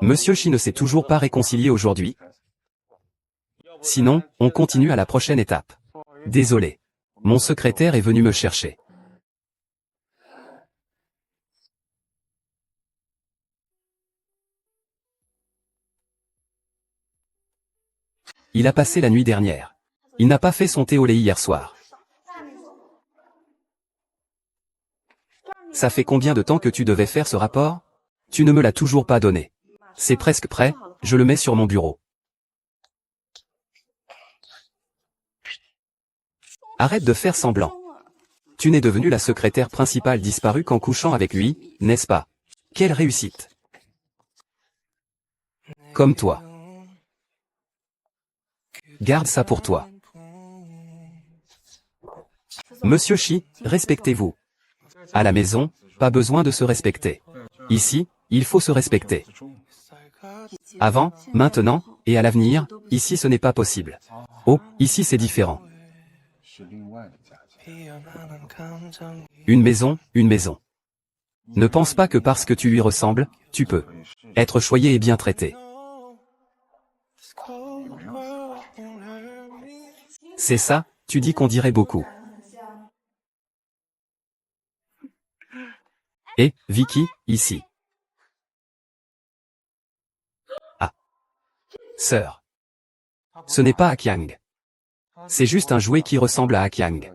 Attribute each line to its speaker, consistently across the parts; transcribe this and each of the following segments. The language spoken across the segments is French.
Speaker 1: Monsieur Shi ne s'est toujours pas réconcilié aujourd'hui. Sinon, on continue à la prochaine étape. Désolé. Mon secrétaire est venu me chercher. Il a passé la nuit dernière. Il n'a pas fait son thé au lait hier soir. Ça fait combien de temps que tu devais faire ce rapport? Tu ne me l'as toujours pas donné. C'est presque prêt, je le mets sur mon bureau. Arrête de faire semblant. Tu n'es devenue la secrétaire principale disparue qu'en couchant avec lui, n'est-ce pas? Quelle réussite! Comme toi. Garde ça pour toi. Monsieur Shi, respectez-vous. À la maison, pas besoin de se respecter. Ici, il faut se respecter. Avant, maintenant, et à l'avenir, ici ce n'est pas possible. Oh, ici c'est différent. Une maison, une maison. Ne pense pas que parce que tu lui ressembles, tu peux être choyé et bien traité. C'est ça, tu dis qu'on dirait beaucoup. Et, Vicky, ici. Ah. Sœur. Ce n'est pas Akyang. C'est juste un jouet qui ressemble à Akyang.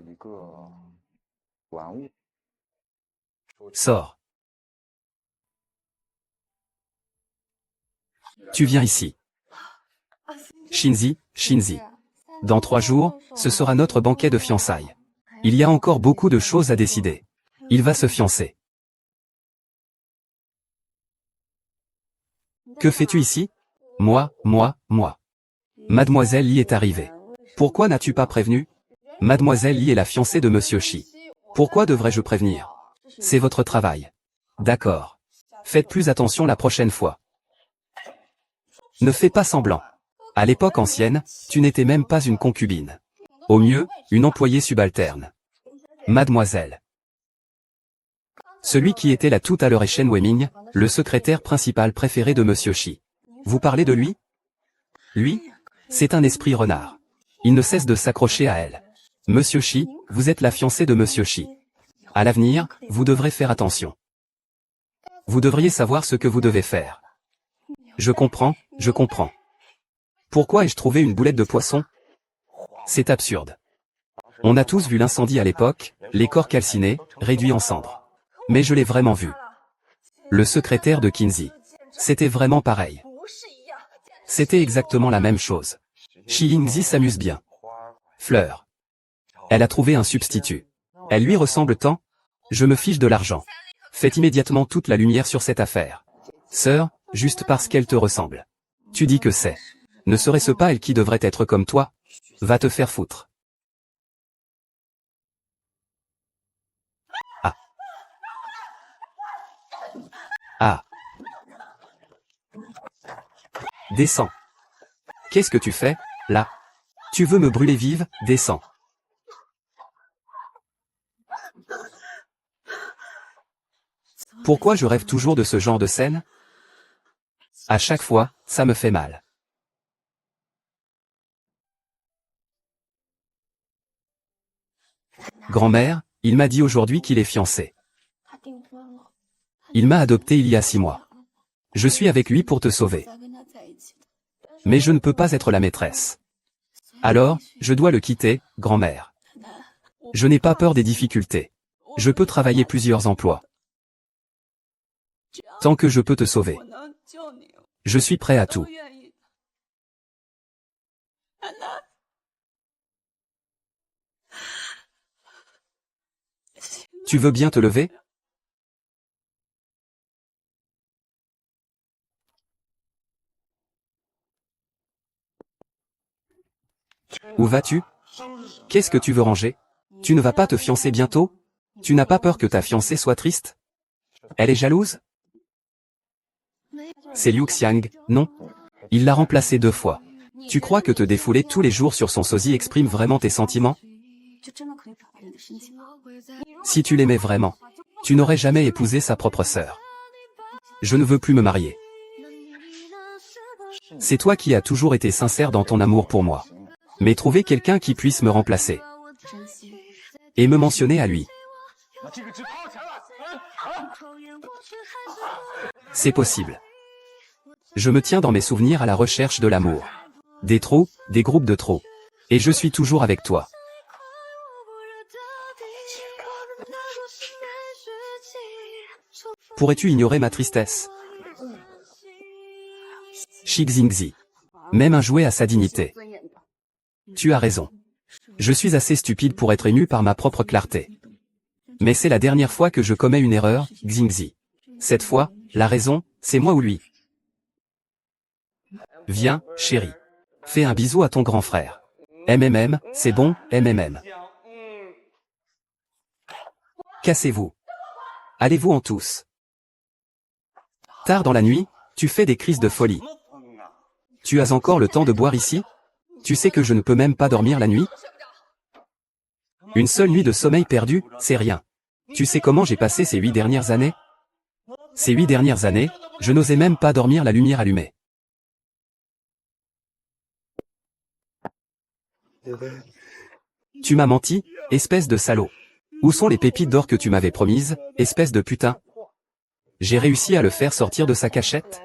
Speaker 1: Sors. Tu viens ici. Shinzi, Shinzi. Dans 3 jours, ce sera notre banquet de fiançailles. Il y a encore beaucoup de choses à décider. Il va se fiancer. Que fais-tu ici? Moi. Mademoiselle Li est arrivée. Pourquoi n'as-tu pas prévenu? Mademoiselle Li est la fiancée de Monsieur Shi. Pourquoi devrais-je prévenir? C'est votre travail. D'accord. Faites plus attention la prochaine fois. Ne fais pas semblant. À l'époque ancienne, tu n'étais même pas une concubine. Au mieux, une employée subalterne. Mademoiselle. Celui qui était là tout à l'heure est Shen Weiming, le secrétaire principal préféré de Monsieur Shi. Vous parlez de lui? Lui? C'est un esprit renard. Il ne cesse de s'accrocher à elle. Monsieur Shi, vous êtes la fiancée de Monsieur Shi. À l'avenir, vous devrez faire attention. Vous devriez savoir ce que vous devez faire. Je comprends. Pourquoi ai-je trouvé une boulette de poisson? C'est absurde. On a tous vu l'incendie à l'époque, les corps calcinés, réduits en cendres. Mais je l'ai vraiment vu. Le secrétaire de Kinsey. C'était vraiment pareil. C'était exactement la même chose. Shi Yingzi s'amuse bien. Fleur. Elle a trouvé un substitut. Elle lui ressemble tant. Je me fiche de l'argent. Faites immédiatement toute la lumière sur cette affaire. Sœur, juste parce qu'elle te ressemble. Tu dis que c'est. Ne serait-ce pas elle qui devrait être comme toi? Va te faire foutre. Ah. Ah. Descends. Qu'est-ce que tu fais, là? Tu veux me brûler vive? Descends. Pourquoi je rêve toujours de ce genre de scène? À chaque fois, ça me fait mal. Grand-mère, il m'a dit aujourd'hui qu'il est fiancé. Il m'a adopté il y a 6 mois. Je suis avec lui pour te sauver. Mais je ne peux pas être la maîtresse. Alors, je dois le quitter, grand-mère. Je n'ai pas peur des difficultés. Je peux travailler plusieurs emplois. Tant que je peux te sauver. Je suis prêt à tout. Tu veux bien te lever? Où vas-tu? Qu'est-ce que tu veux ranger? Tu ne vas pas te fiancer bientôt? Tu n'as pas peur que ta fiancée soit triste? Elle est jalouse? C'est Liu Xiang, non? Il l'a remplacé 2 fois. Tu crois que te défouler tous les jours sur son sosie exprime vraiment tes sentiments? Si tu l'aimais vraiment, tu n'aurais jamais épousé sa propre sœur. Je ne veux plus me marier. C'est toi qui as toujours été sincère dans ton amour pour moi. Mais trouver quelqu'un qui puisse me remplacer. Et me mentionner à lui. C'est possible. Je me tiens dans mes souvenirs à la recherche de l'amour. Des trous, des groupes de trop. Et je suis toujours avec toi. Pourrais-tu ignorer ma tristesse? Xingzi. Même un jouet a sa dignité. Tu as raison. Je suis assez stupide pour être ému par ma propre clarté. Mais c'est la dernière fois que je commets une erreur, Xingzi. Cette fois, la raison, c'est moi ou lui. Viens, chérie. Fais un bisou à ton grand frère. MMM, c'est bon, MMM. Cassez-vous. Allez-vous en tous. Tard dans la nuit, tu fais des crises de folie. Tu as encore le temps de boire ici? Tu sais que je ne peux même pas dormir la nuit? Une seule nuit de sommeil perdu, c'est rien. Tu sais comment j'ai passé ces 8 dernières années? Ces 8 dernières années, je n'osais même pas dormir la lumière allumée. Tu m'as menti, espèce de salaud. Où sont les pépites d'or que tu m'avais promises, espèce de putain? J'ai réussi à le faire sortir de sa cachette?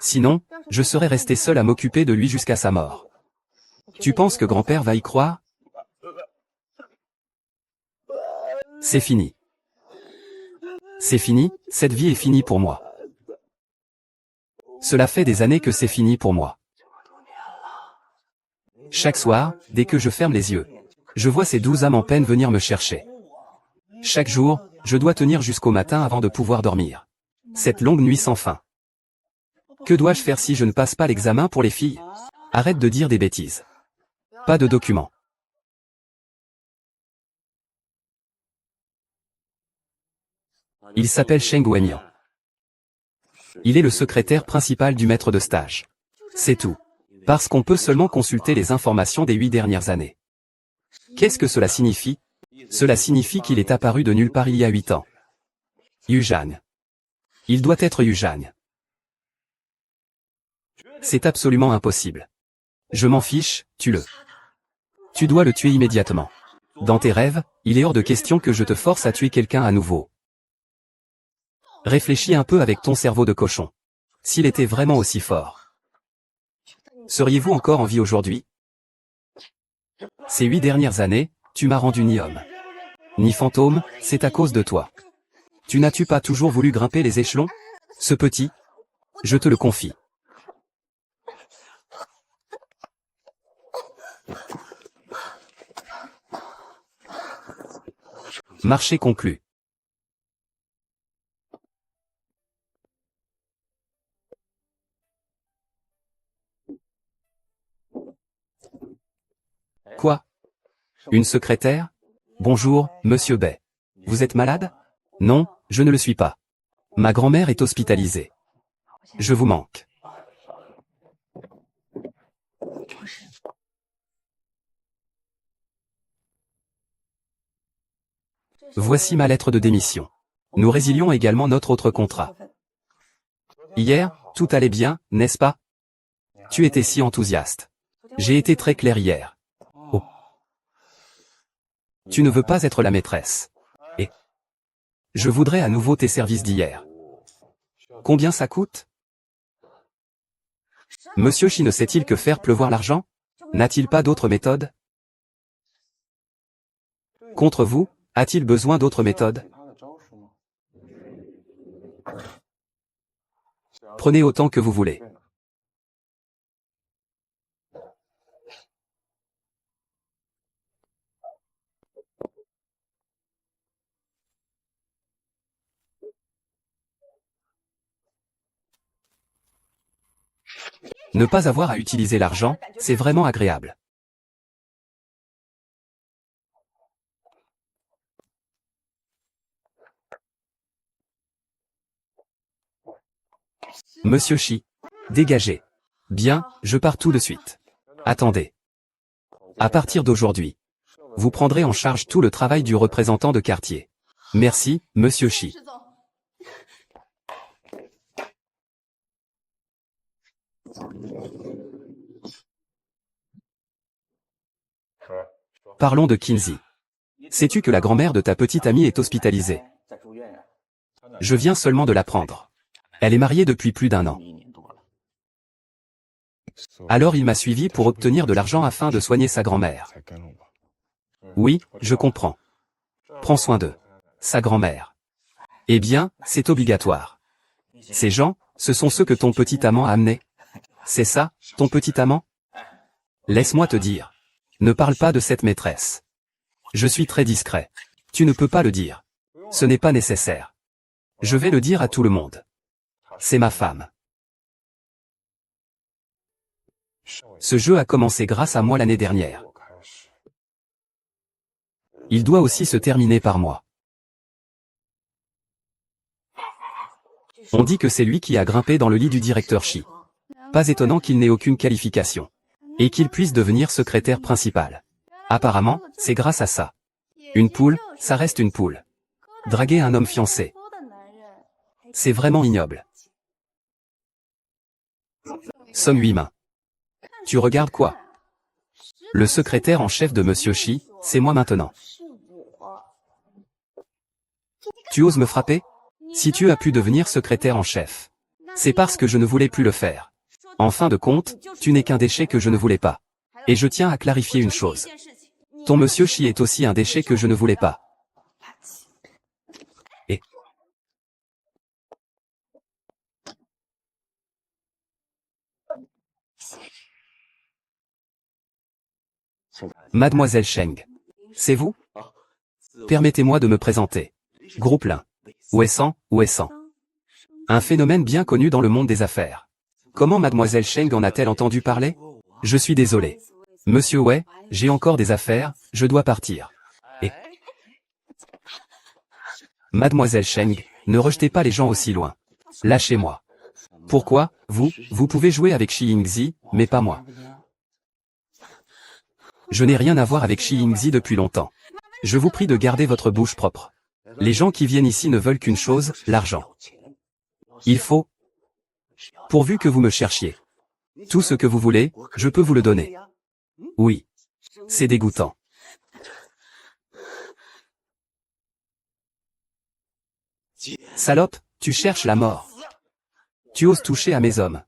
Speaker 1: Sinon, je serais resté seul à m'occuper de lui jusqu'à sa mort. Tu penses que grand-père va y croire? C'est fini. C'est fini, cette vie est finie pour moi. Cela fait des années que c'est fini pour moi. Chaque soir, dès que je ferme les yeux, je vois ces 12 âmes en peine venir me chercher. Chaque jour, je dois tenir jusqu'au matin avant de pouvoir dormir. Cette longue nuit sans fin. Que dois-je faire si je ne passe pas l'examen pour les filles? Arrête de dire des bêtises. Pas de documents. Il s'appelle Sheng Wenyan. Il est le secrétaire principal du maître de stage. C'est tout. Parce qu'on peut seulement consulter les informations des 8 dernières années. Qu'est-ce que cela signifie? Cela signifie qu'il est apparu de nulle part il y a 8 ans. Yuzhang. Il doit être Yuzhang. C'est absolument impossible. Je m'en fiche, tue-le. Tu dois le tuer immédiatement. Dans tes rêves, il est hors de question que je te force à tuer quelqu'un à nouveau. Réfléchis un peu avec ton cerveau de cochon. S'il était vraiment aussi fort. Seriez-vous encore en vie aujourd'hui? Ces 8 dernières années, tu m'as rendu ni homme, ni fantôme, c'est à cause de toi. Tu n'as-tu pas toujours voulu grimper les échelons? Ce petit, je te le confie. Marché conclu. Quoi? Une secrétaire? Bonjour, monsieur Bay. Vous êtes malade? Non, je ne le suis pas. Ma grand-mère est hospitalisée. Je vous manque. Voici ma lettre de démission. Nous résilions également notre autre contrat. Hier, tout allait bien, n'est-ce pas? Tu étais si enthousiaste. J'ai été très clair hier. Oh. Tu ne veux pas être la maîtresse. Et je voudrais à nouveau tes services d'hier. Combien ça coûte? Monsieur Shi ne sait-il que faire pleuvoir l'argent? N'a-t-il pas d'autres méthodes? Contre vous, a-t-il besoin d'autres méthodes? Prenez autant que vous voulez. Ne pas avoir à utiliser l'argent, c'est vraiment agréable. Monsieur Shi. Dégagez. Bien, je pars tout de suite. Attendez. À partir d'aujourd'hui, vous prendrez en charge tout le travail du représentant de quartier. Merci, monsieur Shi. Parlons de Kinsey. Sais-tu que la grand-mère de ta petite amie est hospitalisée? Je viens seulement de l'apprendre. Elle est mariée depuis plus d'1 an. Alors il m'a suivi pour obtenir de l'argent afin de soigner sa grand-mère. Oui, je comprends. Prends soin d'eux. Sa grand-mère. Eh bien, c'est obligatoire. Ces gens, ce sont ceux que ton petit amant a amenés. C'est ça, ton petit amant? Laisse-moi te dire. Ne parle pas de cette maîtresse. Je suis très discret. Tu ne peux pas le dire. Ce n'est pas nécessaire. Je vais le dire à tout le monde. C'est ma femme. Ce jeu a commencé grâce à moi l'année dernière. Il doit aussi se terminer par moi. On dit que c'est lui qui a grimpé dans le lit du directeur Shi. Pas étonnant qu'il n'ait aucune qualification. Et qu'il puisse devenir secrétaire principal. Apparemment, c'est grâce à ça. Une poule, ça reste une poule. Draguer un homme fiancé. C'est vraiment ignoble. Somme 8 mains. Tu regardes quoi? Le secrétaire en chef de Monsieur Shi, c'est moi maintenant. Tu oses me frapper? Si tu as pu devenir secrétaire en chef, c'est parce que je ne voulais plus le faire. En fin de compte, tu n'es qu'un déchet que je ne voulais pas. Et je tiens à clarifier une chose. Ton Monsieur Shi est aussi un déchet que je ne voulais pas. Et Mademoiselle Cheng. C'est vous? Permettez-moi de me présenter. Groupe Lin. Ouessant. Un phénomène bien connu dans le monde des affaires. Comment Mademoiselle Cheng en a-t-elle entendu parler? Je suis désolé. Monsieur Wei, j'ai encore des affaires, je dois partir. Et Mademoiselle Cheng, ne rejetez pas les gens aussi loin. Lâchez-moi. Pourquoi, vous pouvez jouer avec Shi Yingzi, mais pas moi. Je n'ai rien à voir avec Shi Yingzi depuis longtemps. Je vous prie de garder votre bouche propre. Les gens qui viennent ici ne veulent qu'une chose, l'argent. Il faut. Pourvu que vous me cherchiez. Tout ce que vous voulez, je peux vous le donner. Oui. C'est dégoûtant. Salope, tu cherches la mort. Tu oses toucher à mes hommes.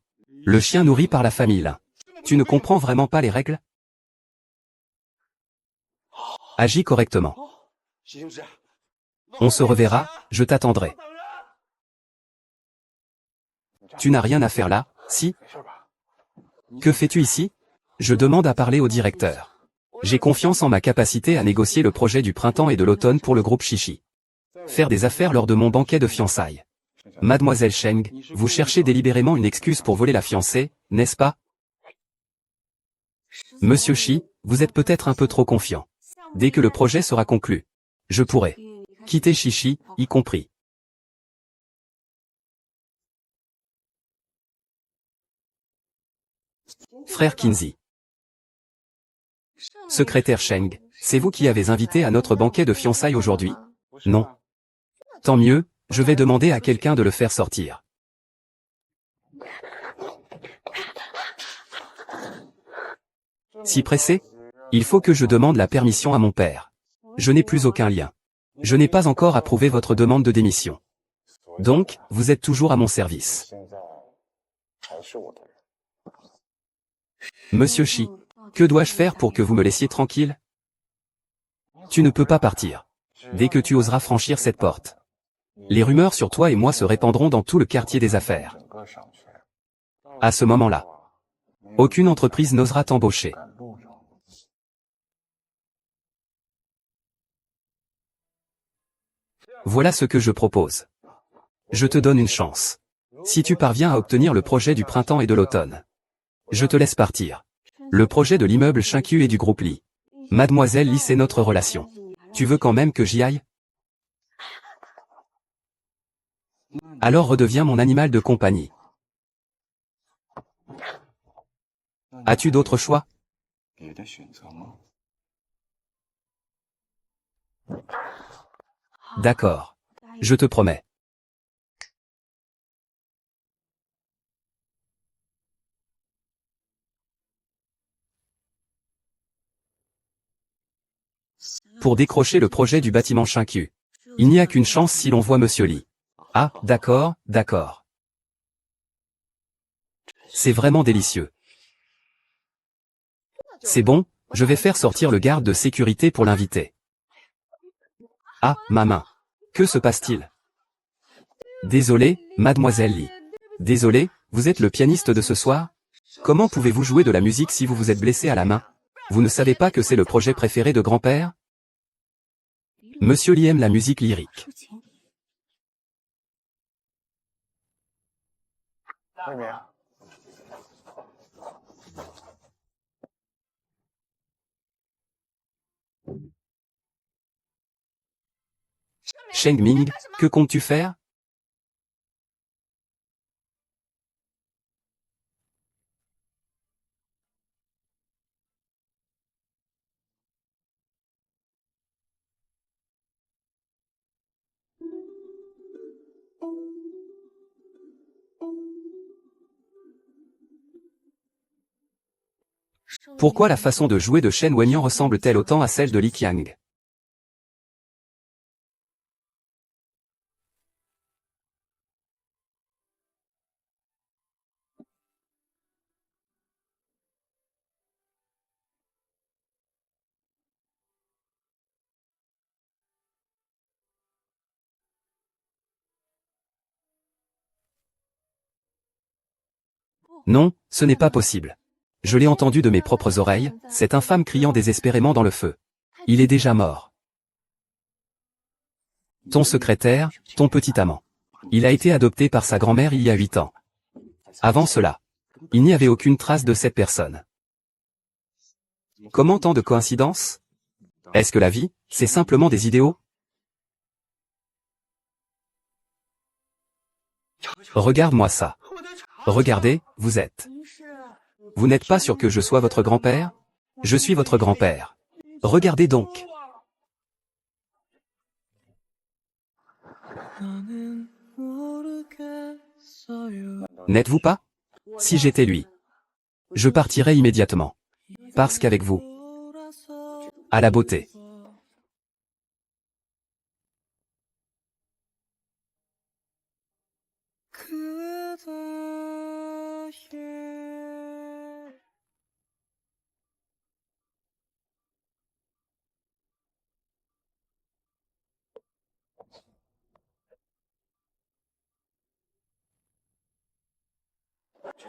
Speaker 1: Le chien nourri par la famille là. Tu ne comprends vraiment pas les règles? Agis correctement. On se reverra, je t'attendrai. Tu n'as rien à faire là, si? Que fais-tu ici? Je demande à parler au directeur. J'ai confiance en ma capacité à négocier le projet du printemps et de l'automne pour le groupe Shishi. Faire des affaires lors de mon banquet de fiançailles. Mademoiselle Cheng, vous cherchez délibérément une excuse pour voler la fiancée, n'est-ce pas? Monsieur Shi, vous êtes peut-être un peu trop confiant. Dès que le projet sera conclu, je pourrai quitter Shishi, y compris. Frère Kinsey. Secrétaire Cheng, c'est vous qui avez invité à notre banquet de fiançailles aujourd'hui? Non. Tant mieux, je vais demander à quelqu'un de le faire sortir. Si pressé? Il faut que je demande la permission à mon père. Je n'ai plus aucun lien. Je n'ai pas encore approuvé votre demande de démission. Donc, vous êtes toujours à mon service. Monsieur Shi, que dois-je faire pour que vous me laissiez tranquille? Tu ne peux pas partir. Dès que tu oseras franchir cette porte, les rumeurs sur toi et moi se répandront dans tout le quartier des affaires. À ce moment-là, aucune entreprise n'osera t'embaucher. Voilà ce que je propose. Je te donne une chance. Si tu parviens à obtenir le projet du printemps et de l'automne, je te laisse partir. Le projet de l'immeuble Shinkyu et du groupe Li. Mademoiselle Li, c'est notre relation. Tu veux quand même que j'y aille? Alors redeviens mon animal de compagnie. As-tu d'autres choix? D'accord. Je te promets. Pour décrocher le projet du bâtiment Xingqiu. Il n'y a qu'une chance si l'on voit Monsieur Li. Ah, d'accord, d'accord. C'est vraiment délicieux. C'est bon, je vais faire sortir le garde de sécurité pour l'inviter. Ah, ma main. Que se passe-t-il? Désolé, mademoiselle Li. Désolé, vous êtes le pianiste de ce soir? Comment pouvez-vous jouer de la musique si vous vous êtes blessé à la main? Vous ne savez pas que c'est le projet préféré de grand-père? Monsieur Li aime la musique lyrique. Sheng Ming, que comptes-tu faire? Pourquoi la façon de jouer de Shen Wenyan ressemble-t-elle autant à celle de Li Qiang? Non, ce n'est pas possible. Je l'ai entendu de mes propres oreilles, cet infâme criant désespérément dans le feu. Il est déjà mort. Ton secrétaire, ton petit amant. Il a été adopté par sa grand-mère il y a 8 ans. Avant cela, il n'y avait aucune trace de cette personne. Comment tant de coïncidences? Est-ce que la vie, c'est simplement des idéaux? Regarde-moi ça. Regardez, vous êtes. Vous n'êtes pas sûr que je sois votre grand-père? Je suis votre grand-père. Regardez donc. N'êtes-vous pas? Si j'étais lui, je partirais immédiatement. Parce qu'avec vous, à la beauté.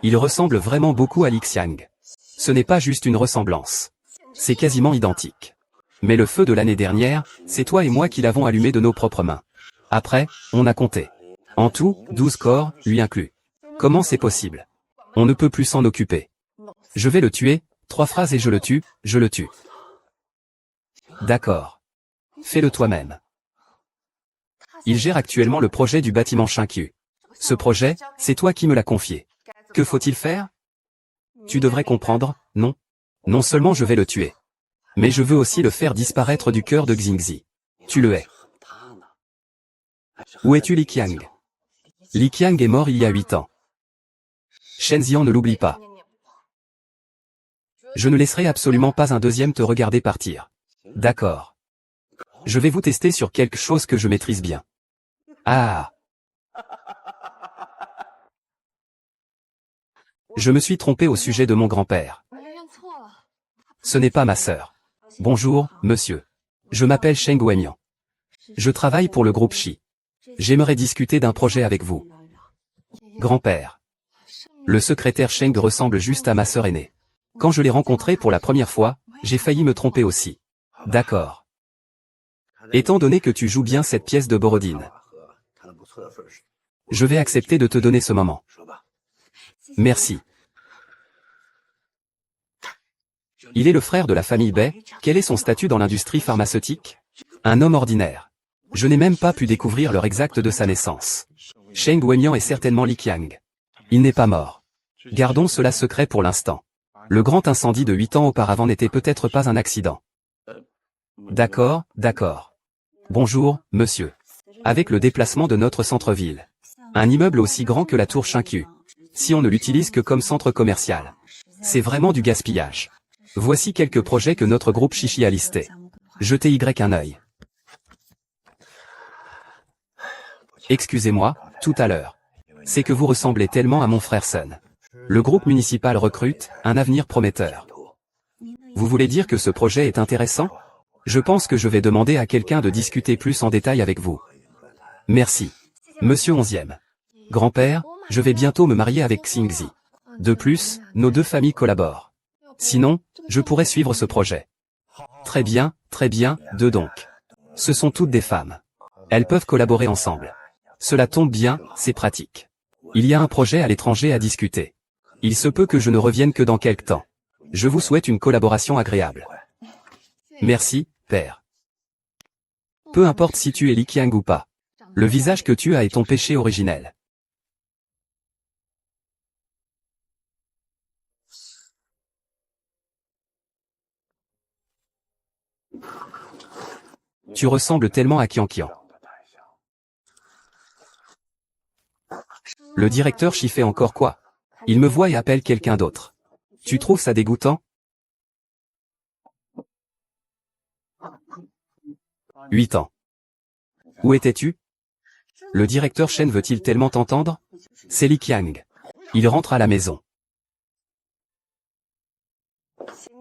Speaker 1: Il ressemble vraiment beaucoup à Li Xiang. Ce n'est pas juste une ressemblance. C'est quasiment identique. Mais le feu de l'année dernière, c'est toi et moi qui l'avons allumé de nos propres mains. Après, on a compté. En tout, 12 corps, lui inclus. Comment c'est possible? On ne peut plus s'en occuper. Je vais le tuer, 3 phrases et je le tue, je le tue. D'accord. Fais-le toi-même. Il gère actuellement le projet du bâtiment Xingqiu. Ce projet, c'est toi qui me l'as confié. Que faut-il faire? Tu devrais comprendre, non? Non seulement je vais le tuer, mais je veux aussi le faire disparaître du cœur de Xingzi. Tu le hais. Où es-tu Li Qiang? Li Qiang est mort il y a 8 ans. Shen Zian ne l'oublie pas. Je ne laisserai absolument pas un deuxième te regarder partir. D'accord. Je vais vous tester sur quelque chose que je maîtrise bien. Ah! Je me suis trompé au sujet de mon grand-père. Ce n'est pas ma sœur. Bonjour, monsieur. Je m'appelle Sheng Wenyan. Je travaille pour le groupe Shi. J'aimerais discuter d'un projet avec vous. Grand-père. Le secrétaire Sheng ressemble juste à ma sœur aînée. Quand je l'ai rencontré pour la première fois, j'ai failli me tromper aussi. D'accord. Étant donné que tu joues bien cette pièce de Borodine, je vais accepter de te donner ce moment. Merci. Il est le frère de la famille Bai. Quel est son statut dans l'industrie pharmaceutique? Un homme ordinaire. Je n'ai même pas pu découvrir l'heure exacte de sa naissance. Sheng Wenyan est certainement Li Qiang. Il n'est pas mort. Gardons cela secret pour l'instant. Le grand incendie de 8 ans auparavant n'était peut-être pas un accident. D'accord, d'accord. Bonjour, monsieur. Avec le déplacement de notre centre-ville. Un immeuble aussi grand que la tour Xingqiu. Si on ne l'utilise que comme centre commercial. C'est vraiment du gaspillage. Voici quelques projets que notre groupe Shishi a listés. Jetez un œil. Excusez-moi, tout à l'heure. C'est que vous ressemblez tellement à mon frère Sun. Le groupe municipal recrute, un avenir prometteur. Vous voulez dire que ce projet est intéressant? Je pense que je vais demander à quelqu'un de discuter plus en détail avec vous. Merci. Monsieur 11e. Grand-père, je vais bientôt me marier avec Xingzi. De plus, nos deux familles collaborent. Sinon, je pourrais suivre ce projet. Très bien, deux donc. Ce sont toutes des femmes. Elles peuvent collaborer ensemble. Cela tombe bien, c'est pratique. Il y a un projet à l'étranger à discuter. Il se peut que je ne revienne que dans quelque temps. Je vous souhaite une collaboration agréable. Merci, père. Peu importe si tu es Li Qiang ou pas. Le visage que tu as est ton péché originel. Tu ressembles tellement à Qian Qian. Le directeur Shi fait encore quoi? Il me voit et appelle quelqu'un d'autre. Tu trouves ça dégoûtant? 8 ans. Où étais-tu? Le directeur Shen veut-il tellement t'entendre? C'est Li Qiang. Il rentre à la maison.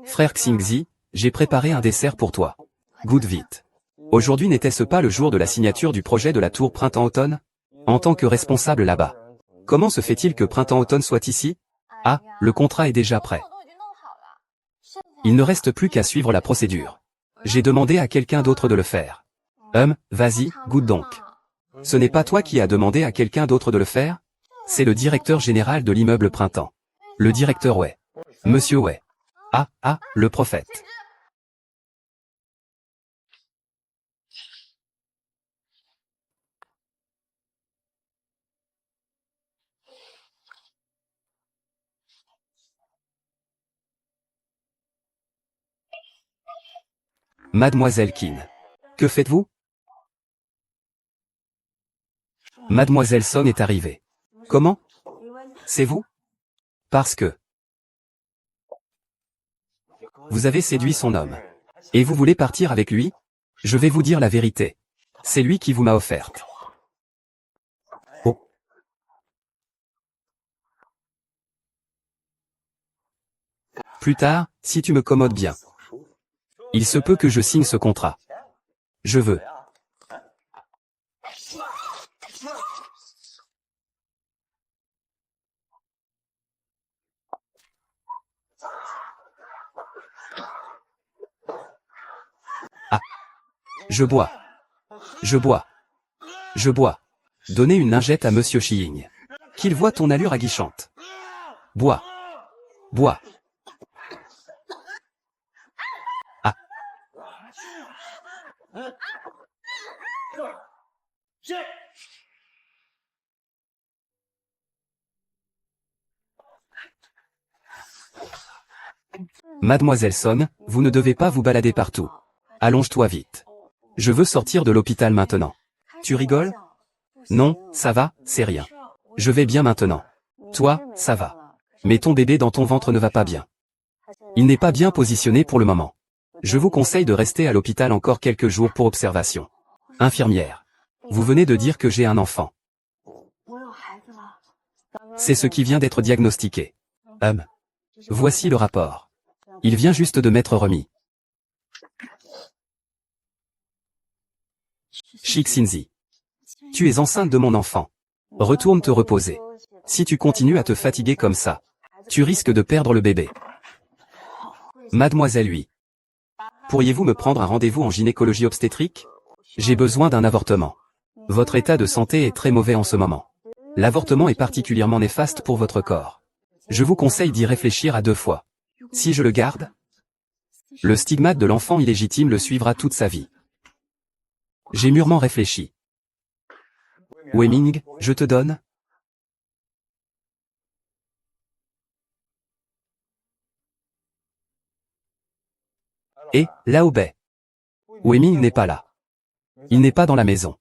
Speaker 1: Frère Xingzi, j'ai préparé un dessert pour toi. Goûte vite. Aujourd'hui n'était-ce pas le jour de la signature du projet de la tour Printemps-Automne? En tant que responsable là-bas. Comment se fait-il que Printemps-Automne soit ici? Ah, le contrat est déjà prêt. Il ne reste plus qu'à suivre la procédure. J'ai demandé à quelqu'un d'autre de le faire. Vas-y, goûte donc. Ce n'est pas toi qui as demandé à quelqu'un d'autre de le faire? C'est le directeur général de l'immeuble Printemps. Le directeur Wei. Monsieur Wei. Ah, le prophète. Mademoiselle Qin. Que faites-vous? Mademoiselle Son est arrivée. Comment? C'est vous? Parce que vous avez séduit son homme. Et vous voulez partir avec lui? Je vais vous dire la vérité. C'est lui qui vous m'a offerte. Oh. Plus tard, si tu me commodes bien. Il se peut que je signe ce contrat. Je veux. Ah. Je bois. Donnez une lingette à Monsieur Shiying. Qu'il voit ton allure aguichante. Bois. Ah. Mademoiselle Son, vous ne devez pas vous balader partout. Allonge-toi vite. Je veux sortir de l'hôpital maintenant. Tu rigoles? Non, ça va, c'est rien. Je vais bien maintenant. Toi, ça va. Mais ton bébé dans ton ventre ne va pas bien. Il n'est pas bien positionné pour le moment. Je vous conseille de rester à l'hôpital encore quelques jours pour observation. Infirmière. Vous venez de dire que j'ai un enfant. C'est ce qui vient d'être diagnostiqué. Voici le rapport. Il vient juste de m'être remis. Xingzi. Tu es enceinte de mon enfant. Retourne te reposer. Si tu continues à te fatiguer comme ça, tu risques de perdre le bébé. Mademoiselle Lui. Pourriez-vous me prendre un rendez-vous en gynécologie obstétrique? J'ai besoin d'un avortement. Votre état de santé est très mauvais en ce moment. L'avortement est particulièrement néfaste pour votre corps. Je vous conseille d'y réfléchir à 2 fois. Si je le garde, le stigmate de l'enfant illégitime le suivra toute sa vie. J'ai mûrement réfléchi. Wei Ming, je te donne. Et, Lao Bei. Wei Ming n'est pas là. Il n'est pas dans la maison.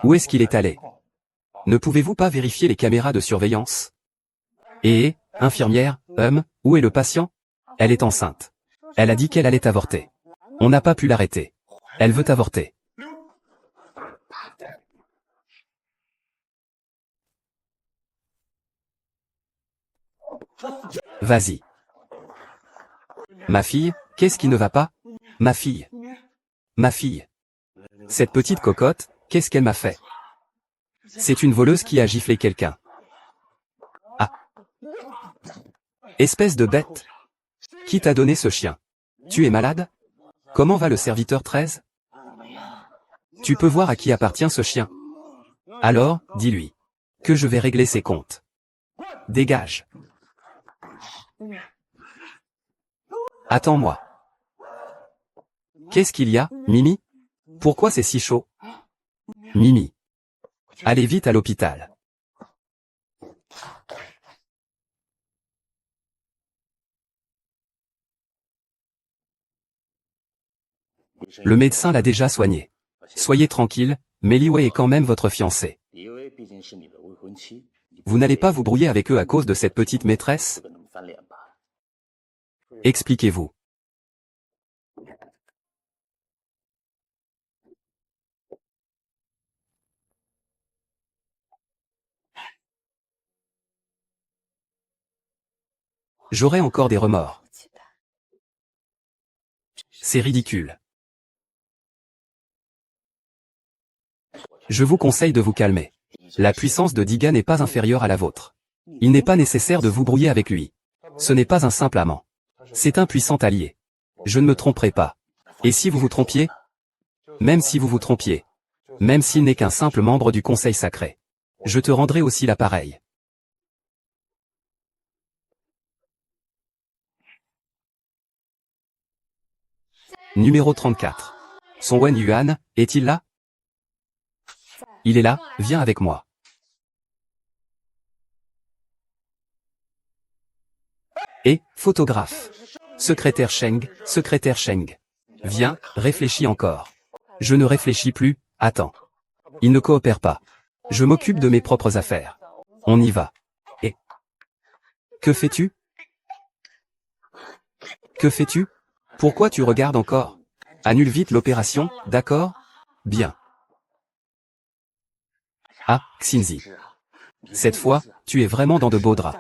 Speaker 1: Où est-ce qu'il est allé? Ne pouvez-vous pas vérifier les caméras de surveillance? Et, infirmière, où est le patient? Elle est enceinte. Elle a dit qu'elle allait avorter. On n'a pas pu l'arrêter. Elle veut avorter. Vas-y. Ma fille, qu'est-ce qui ne va pas? Ma fille. Ma fille. Cette petite cocotte, qu'est-ce qu'elle m'a fait? C'est une voleuse qui a giflé quelqu'un. Ah. Espèce de bête. Qui t'a donné ce chien? Tu es malade? Comment va le serviteur 13? Tu peux voir à qui appartient ce chien. Alors, dis-lui. Que je vais régler ses comptes. Dégage. Attends-moi. Qu'est-ce qu'il y a, Mimi? Pourquoi c'est si chaud? Mimi. Allez vite à l'hôpital. Le médecin l'a déjà soigné. Soyez tranquille, mais Li Wei est quand même votre fiancé. Vous n'allez pas vous brouiller avec eux à cause de cette petite maîtresse? Expliquez-vous. J'aurai encore des remords. C'est ridicule. Je vous conseille de vous calmer. La puissance de Diga n'est pas inférieure à la vôtre. Il n'est pas nécessaire de vous brouiller avec lui. Ce n'est pas un simple amant. C'est un puissant allié. Je ne me tromperai pas. Et si vous vous trompiez? Même si vous vous trompiez. Même s'il n'est qu'un simple membre du Conseil sacré. Je te rendrai aussi l'appareil. Numéro 34. Son Wen Yuan, est-il là? Il est là, viens avec moi. Et, photographe. Secrétaire Sheng. Viens, réfléchis encore. Je ne réfléchis plus, attends. Il ne coopère pas. Je m'occupe de mes propres affaires. On y va. Et que fais-tu? Que fais-tu? Pourquoi tu regardes encore? Annule vite l'opération, d'accord? Bien. Ah, Xinzi. Cette fois, tu es vraiment dans de beaux draps.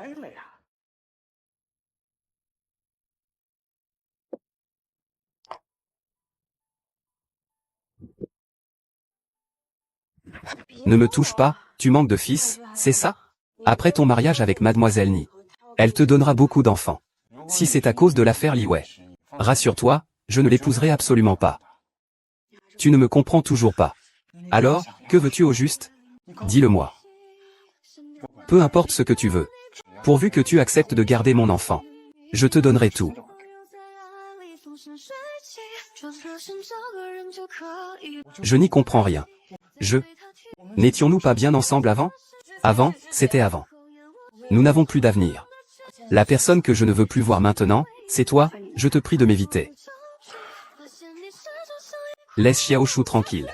Speaker 1: Ne me touche pas, tu manques de fils, c'est ça? Après ton mariage avec Mademoiselle Ni. Elle te donnera beaucoup d'enfants. Si c'est à cause de l'affaire Li Wei. Rassure-toi, je ne l'épouserai absolument pas. Tu ne me comprends toujours pas. Alors, que veux-tu au juste? Dis-le-moi. Peu importe ce que tu veux. Pourvu que tu acceptes de garder mon enfant. Je te donnerai tout. Je n'y comprends rien. N'étions-nous pas bien ensemble avant? Avant, c'était avant. Nous n'avons plus d'avenir. La personne que je ne veux plus voir maintenant, c'est toi, je te prie de m'éviter. Laisse Xiaoshu tranquille.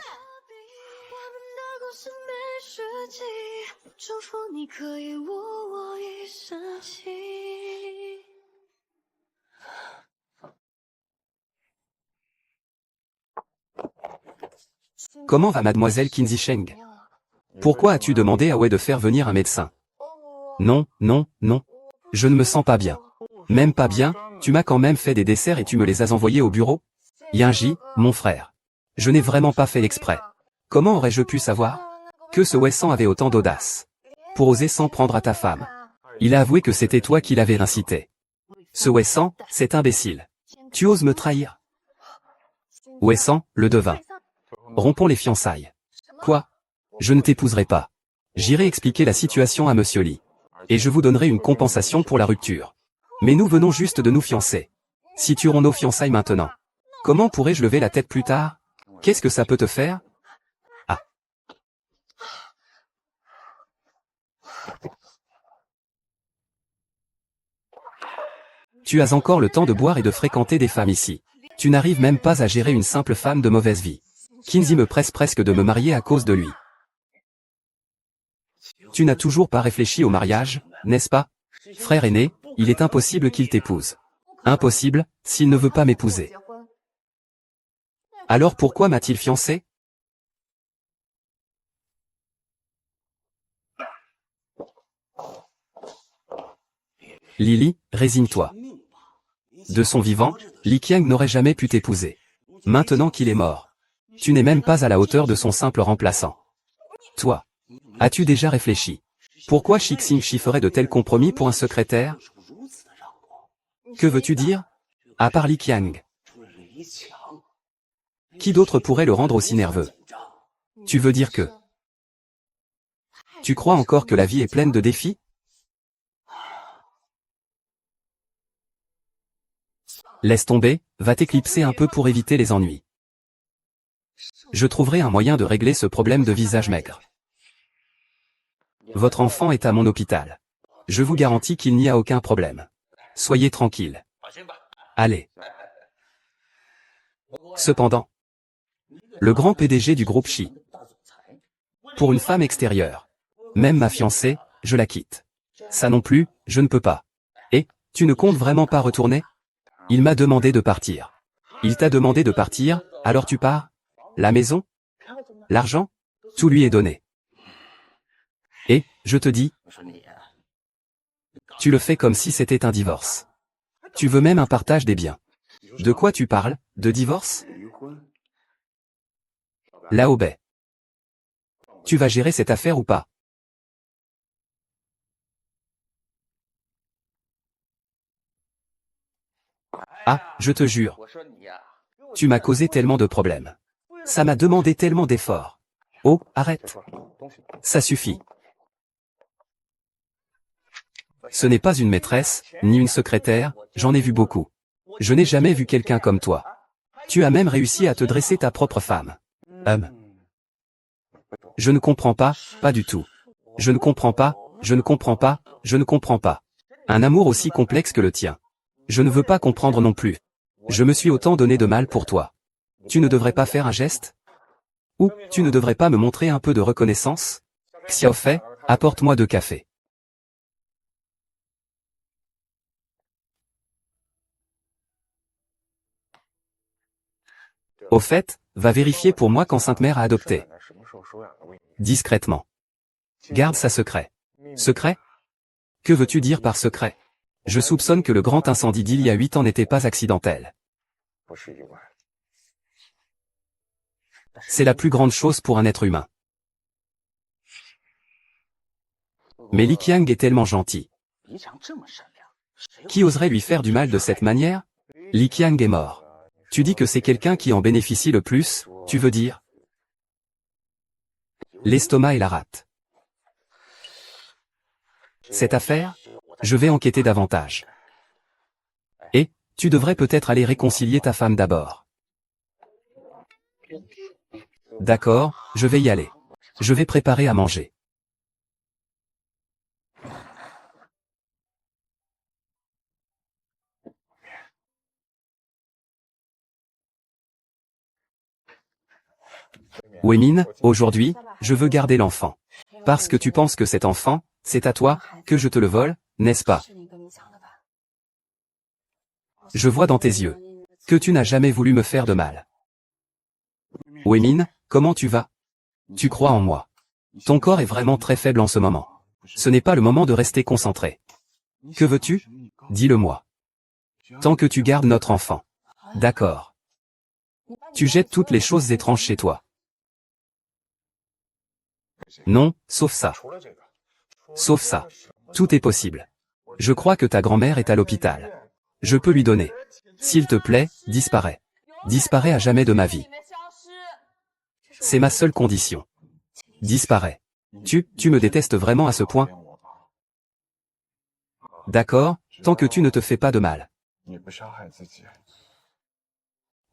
Speaker 1: Comment va Mademoiselle Qinzi Sheng? Pourquoi as-tu demandé à Wei de faire venir un médecin? Non, non, non. Je ne me sens pas bien. Même pas bien, tu m'as quand même fait des desserts et tu me les as envoyés au bureau? Yinji, mon frère. Je n'ai vraiment pas fait exprès. Comment aurais-je pu savoir? Que ce Wei San avait autant d'audace. Pour oser s'en prendre à ta femme. Il a avoué que c'était toi qui l'avais incité. Ce Wei San, cet imbécile. Tu oses me trahir? Wei San, le devin. Rompons les fiançailles. Quoi? Je ne t'épouserai pas. J'irai expliquer la situation à Monsieur Li. Et je vous donnerai une compensation pour la rupture. Mais nous venons juste de nous fiancer. Si tuerons nos fiançailles maintenant. Comment pourrais-je lever la tête plus tard? Qu'est-ce que ça peut te faire? Ah. Tu as encore le temps de boire et de fréquenter des femmes ici. Tu n'arrives même pas à gérer une simple femme de mauvaise vie. Qinzi me presse presque de me marier à cause de lui. Tu n'as toujours pas réfléchi au mariage, n'est-ce pas? Frère aîné, il est impossible qu'il t'épouse. Impossible, s'il ne veut pas m'épouser. Alors pourquoi m'a-t-il fiancé? Lily, résigne-toi. De son vivant, Li Qiang n'aurait jamais pu t'épouser. Maintenant qu'il est mort, tu n'es même pas à la hauteur de son simple remplaçant. Toi, as-tu déjà réfléchi? Pourquoi Cixinchi ferait de tels compromis pour un secrétaire? Que veux-tu dire? À part Li Qiang. Qui d'autre pourrait le rendre aussi nerveux? Tu veux dire que... Tu crois encore que la vie est pleine de défis? Laisse tomber, va t'éclipser un peu pour éviter les ennuis. Je trouverai un moyen de régler ce problème de visage maigre. Votre enfant est à mon hôpital. Je vous garantis qu'il n'y a aucun problème. Soyez tranquille. Allez. Cependant, le grand PDG du groupe Xi. Pour une femme extérieure, même ma fiancée, je la quitte. Ça non plus, je ne peux pas. Et, tu ne comptes vraiment pas retourner? Il m'a demandé de partir. Il t'a demandé de partir, alors tu pars? La maison? L'argent? Tout lui est donné. Et, je te dis, tu le fais comme si c'était un divorce. Tu veux même un partage des biens. De quoi tu parles? De divorce? Lao Bei. Tu vas gérer cette affaire ou pas? Ah, je te jure. Tu m'as causé tellement de problèmes. Ça m'a demandé tellement d'efforts. Oh, arrête. Ça suffit. Ce n'est pas une maîtresse, ni une secrétaire, j'en ai vu beaucoup. Je n'ai jamais vu quelqu'un comme toi. Tu as même réussi à te dresser ta propre femme. Je ne comprends pas, pas du tout. Je ne comprends pas, je ne comprends pas, je ne comprends pas. Un amour aussi complexe que le tien. Je ne veux pas comprendre non plus. Je me suis autant donné de mal pour toi. Tu ne devrais pas faire un geste? Ou, tu ne devrais pas me montrer un peu de reconnaissance? Xiaofei, apporte-moi 2 cafés. Au fait, va vérifier pour moi quand Sainte-Mère a adopté. Discrètement. Garde ça secret. Secret? Que veux-tu dire par secret? Je soupçonne que le grand incendie d'il y a 8 ans n'était pas accidentel. C'est la plus grande chose pour un être humain. Mais Li Qiang est tellement gentil. Qui oserait lui faire du mal de cette manière? Li Qiang est mort. Tu dis que c'est quelqu'un qui en bénéficie le plus, tu veux dire? L'estomac et la rate. Cette affaire? Je vais enquêter davantage. Et, tu devrais peut-être aller réconcilier ta femme d'abord. D'accord, je vais y aller. Je vais préparer à manger. Weimin, aujourd'hui, je veux garder l'enfant. Parce que tu penses que cet enfant, c'est à toi, que je te le vole, n'est-ce pas? Je vois dans tes yeux que tu n'as jamais voulu me faire de mal. Weimin, comment tu vas? Tu crois en moi. Ton corps est vraiment très faible en ce moment. Ce n'est pas le moment de rester concentré. Que veux-tu? Dis-le-moi. Tant que tu gardes notre enfant. D'accord. Tu jettes toutes les choses étranges chez toi. Non, sauf ça. Sauf ça. Tout est possible. Je crois que ta grand-mère est à l'hôpital. Je peux lui donner. S'il te plaît, disparais. Disparais à jamais de ma vie. C'est ma seule condition. Disparais. Tu me détestes vraiment à ce point? D'accord, tant que tu ne te fais pas de mal.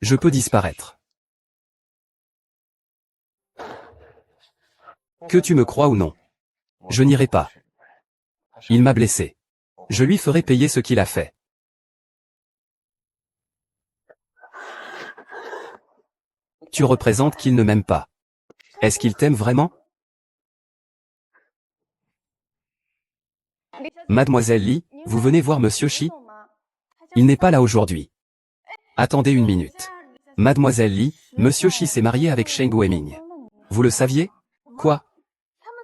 Speaker 1: Je peux disparaître. Que tu me crois ou non. Je n'irai pas. Il m'a blessé. Je lui ferai payer ce qu'il a fait. Tu représentes qu'il ne m'aime pas. Est-ce qu'il t'aime vraiment? Mademoiselle Li, vous venez voir Monsieur Shi? Il n'est pas là aujourd'hui. Attendez une minute. Mademoiselle Li, Monsieur Shi s'est marié avec Sheng Weiming. Vous le saviez? Quoi?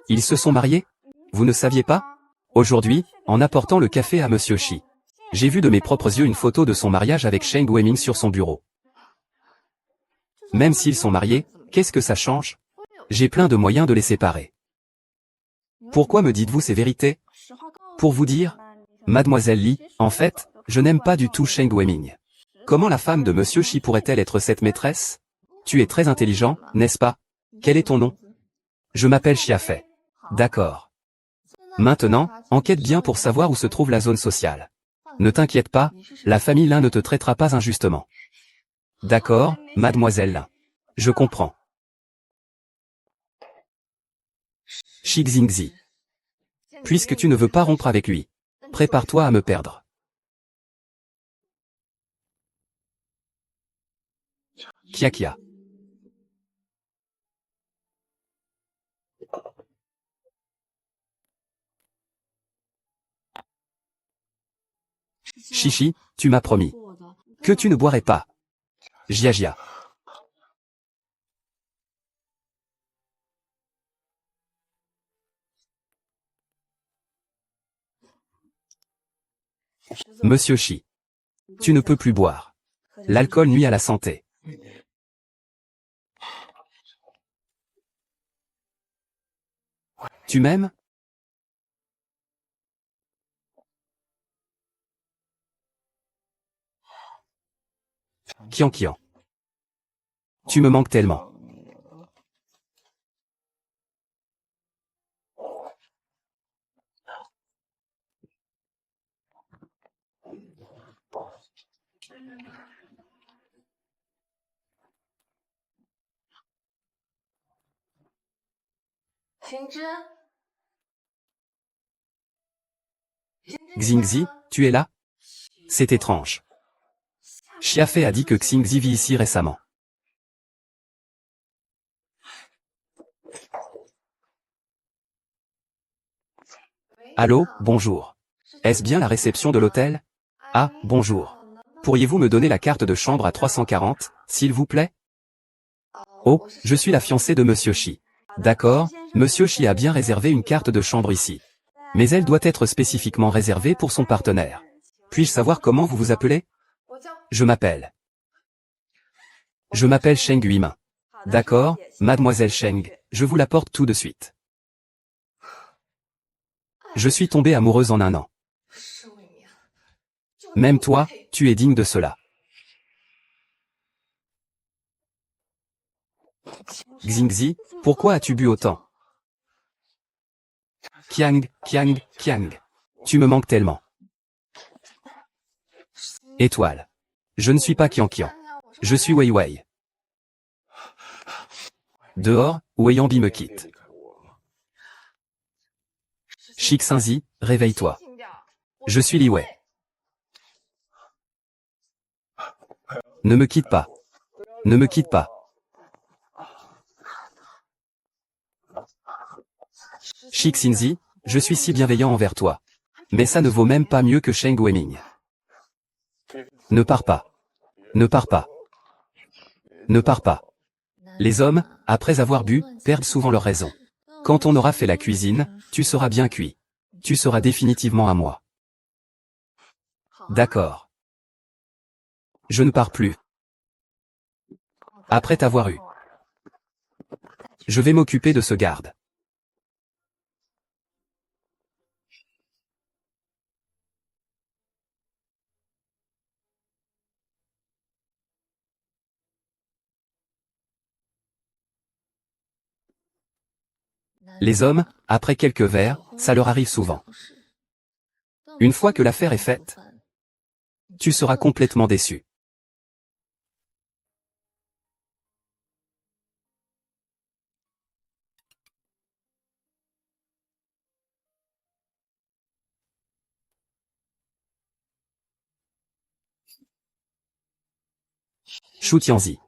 Speaker 1: Ils se sont mariés? Vous ne saviez pas? Aujourd'hui, en apportant le café à Monsieur Shi, j'ai vu de mes propres yeux une photo de son mariage avec Sheng Weiming sur son bureau. Même s'ils sont mariés, qu'est-ce que ça change? J'ai plein de moyens de les séparer. Pourquoi me dites-vous ces vérités? Pour vous dire, Mademoiselle Li, en fait, je n'aime pas du tout Sheng Weiming. Comment la femme de Monsieur Shi pourrait-elle être cette maîtresse? Tu es très intelligent, n'est-ce pas? Quel est ton nom? Je m'appelle Xiafei. D'accord. Maintenant, enquête bien pour savoir où se trouve la zone sociale. Ne t'inquiète pas, la famille Lin ne te traitera pas injustement. D'accord, Mademoiselle Lin. Je comprends. Shi Xingzi. Puisque tu ne veux pas rompre avec lui, prépare-toi à me perdre. Kia. Chichi, tu m'as promis que tu ne boirais pas. Jia. Monsieur Shi. Tu ne peux plus boire. L'alcool nuit à la santé. Tu m'aimes? Kian. Tu me manques tellement. Xingzi, tu es là? C'est étrange. Xiafei a dit que Xingzi vit ici récemment. Allô, bonjour. Est-ce bien la réception de l'hôtel? Ah, bonjour. Pourriez-vous me donner la carte de chambre à 340, s'il vous plaît? Oh, je suis la fiancée de Monsieur Shi. D'accord, Monsieur Shi a bien réservé une carte de chambre ici. Mais elle doit être spécifiquement réservée pour son partenaire. Puis-je savoir comment vous vous appelez? Je m'appelle Sheng Yuimin. D'accord, Mademoiselle Sheng, je vous l'apporte tout de suite. Je suis tombée amoureuse en un an. Même toi, tu es digne de cela. Xingzi, pourquoi as-tu bu autant? Kiang. Tu me manques tellement. Étoile. Je ne suis pas Kian. Je suis Wei. Dehors, Wei me quitte. Xingzi, réveille-toi. Je suis Li Wei. Ne me quitte pas. Ne me quitte pas. Xingzi, je suis si bienveillant envers toi. Mais ça ne vaut même pas mieux que Sheng Weiming. Ne pars pas. Ne pars pas. Ne pars pas. Les hommes, après avoir bu, perdent souvent leur raison. Quand on aura fait la cuisine, tu seras bien cuit. Tu seras définitivement à moi. D'accord. Je ne pars plus. Après t'avoir eu. Je vais m'occuper de ce garde. Les hommes, après quelques verres, ça leur arrive souvent. Une fois que l'affaire est faite, tu seras complètement déçu. Shu Tianzi.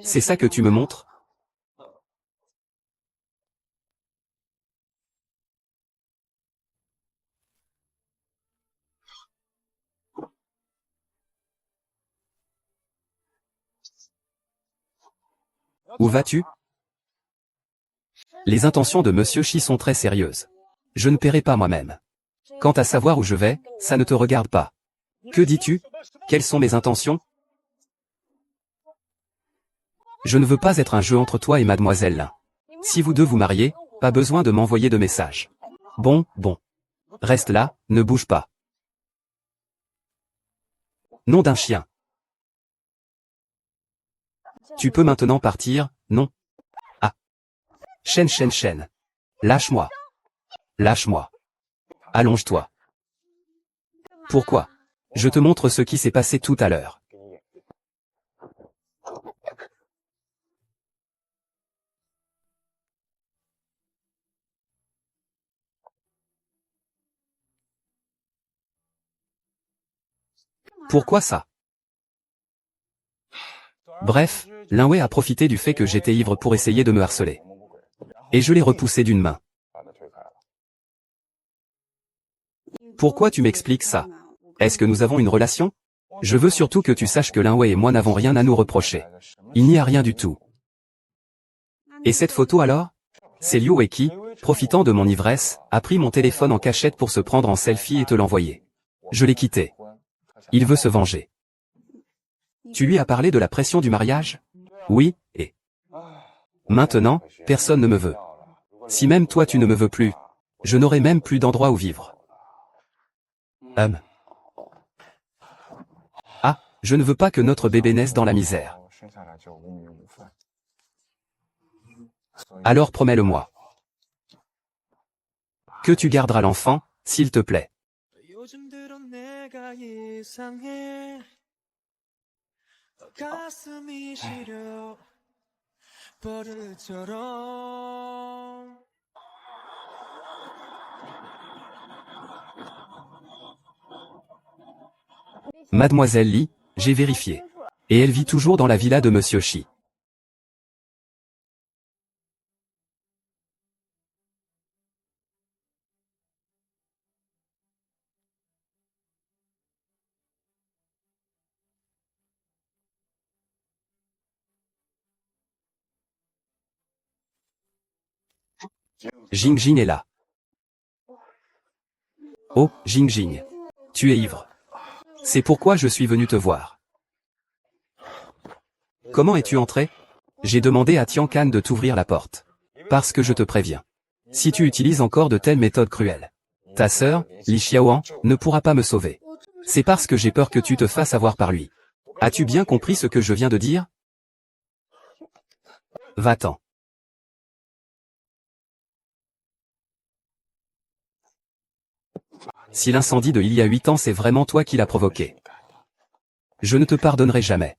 Speaker 1: C'est ça que tu me montres? Où vas-tu? Les intentions de Monsieur Shi sont très sérieuses. Je ne paierai pas moi-même. Quant à savoir où je vais, ça ne te regarde pas. Que dis-tu? Quelles sont mes intentions? Je ne veux pas être un jeu entre toi et mademoiselle Lin. Si vous deux vous mariez, pas besoin de m'envoyer de messages. Bon. Reste là, ne bouge pas. Nom d'un chien. Tu peux maintenant partir, non? Ah. Shen. Lâche-moi. Lâche-moi. Allonge-toi. Pourquoi? Je te montre ce qui s'est passé tout à l'heure. Pourquoi ça? Bref, Linwei a profité du fait que j'étais ivre pour essayer de me harceler. Et je l'ai repoussé d'une main. Pourquoi tu m'expliques ça? Est-ce que nous avons une relation? Je veux surtout que tu saches que Linwei et moi n'avons rien à nous reprocher. Il n'y a rien du tout. Et cette photo alors? C'est Liu Wei qui, profitant de mon ivresse, a pris mon téléphone en cachette pour se prendre en selfie et te l'envoyer. Je l'ai quitté. Il veut se venger. Tu lui as parlé de la pression du mariage? Oui, et... Maintenant, personne ne me veut. Si même toi tu ne me veux plus, je n'aurai même plus d'endroit où vivre. Ah, je ne veux pas que notre bébé naisse dans la misère. Alors promets-le-moi. Que tu garderas l'enfant, s'il te plaît. Mademoiselle Li, j'ai vérifié. Et elle vit toujours dans la villa de Monsieur Shi. Jingjing est là. Oh, Jingjing. Tu es ivre. C'est pourquoi je suis venu te voir. Comment es-tu entré? J'ai demandé à Tian Can de t'ouvrir la porte. Parce que je te préviens. Si tu utilises encore de telles méthodes cruelles, ta sœur, Li Xiaoan, ne pourra pas me sauver. C'est parce que j'ai peur que tu te fasses avoir par lui. As-tu bien compris ce que je viens de dire? Va-t'en. Si l'incendie de il y a 8 ans c'est vraiment toi qui l'as provoqué, je ne te pardonnerai jamais.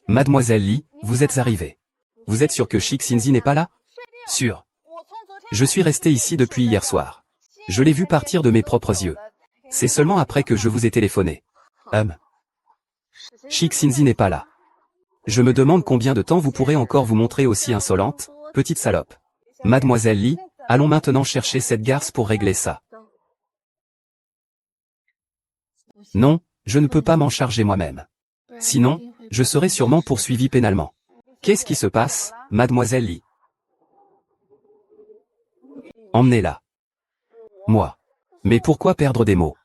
Speaker 1: Mademoiselle Li, vous êtes arrivée. Vous êtes sûr que Chick Xinzi n'est pas là? Sûr. Je suis resté ici depuis hier soir. Je l'ai vu partir de mes propres yeux. C'est seulement après que je vous ai téléphoné. Chick Xinzi n'est pas là. Je me demande combien de temps vous pourrez encore vous montrer aussi insolente, petite salope. Mademoiselle Li, allons maintenant chercher cette garce pour régler ça. Non, je ne peux pas m'en charger moi-même. Sinon, je serai sûrement poursuivi pénalement. Qu'est-ce qui se passe, Mademoiselle Li? Emmenez-la. Moi. Mais pourquoi perdre des mots?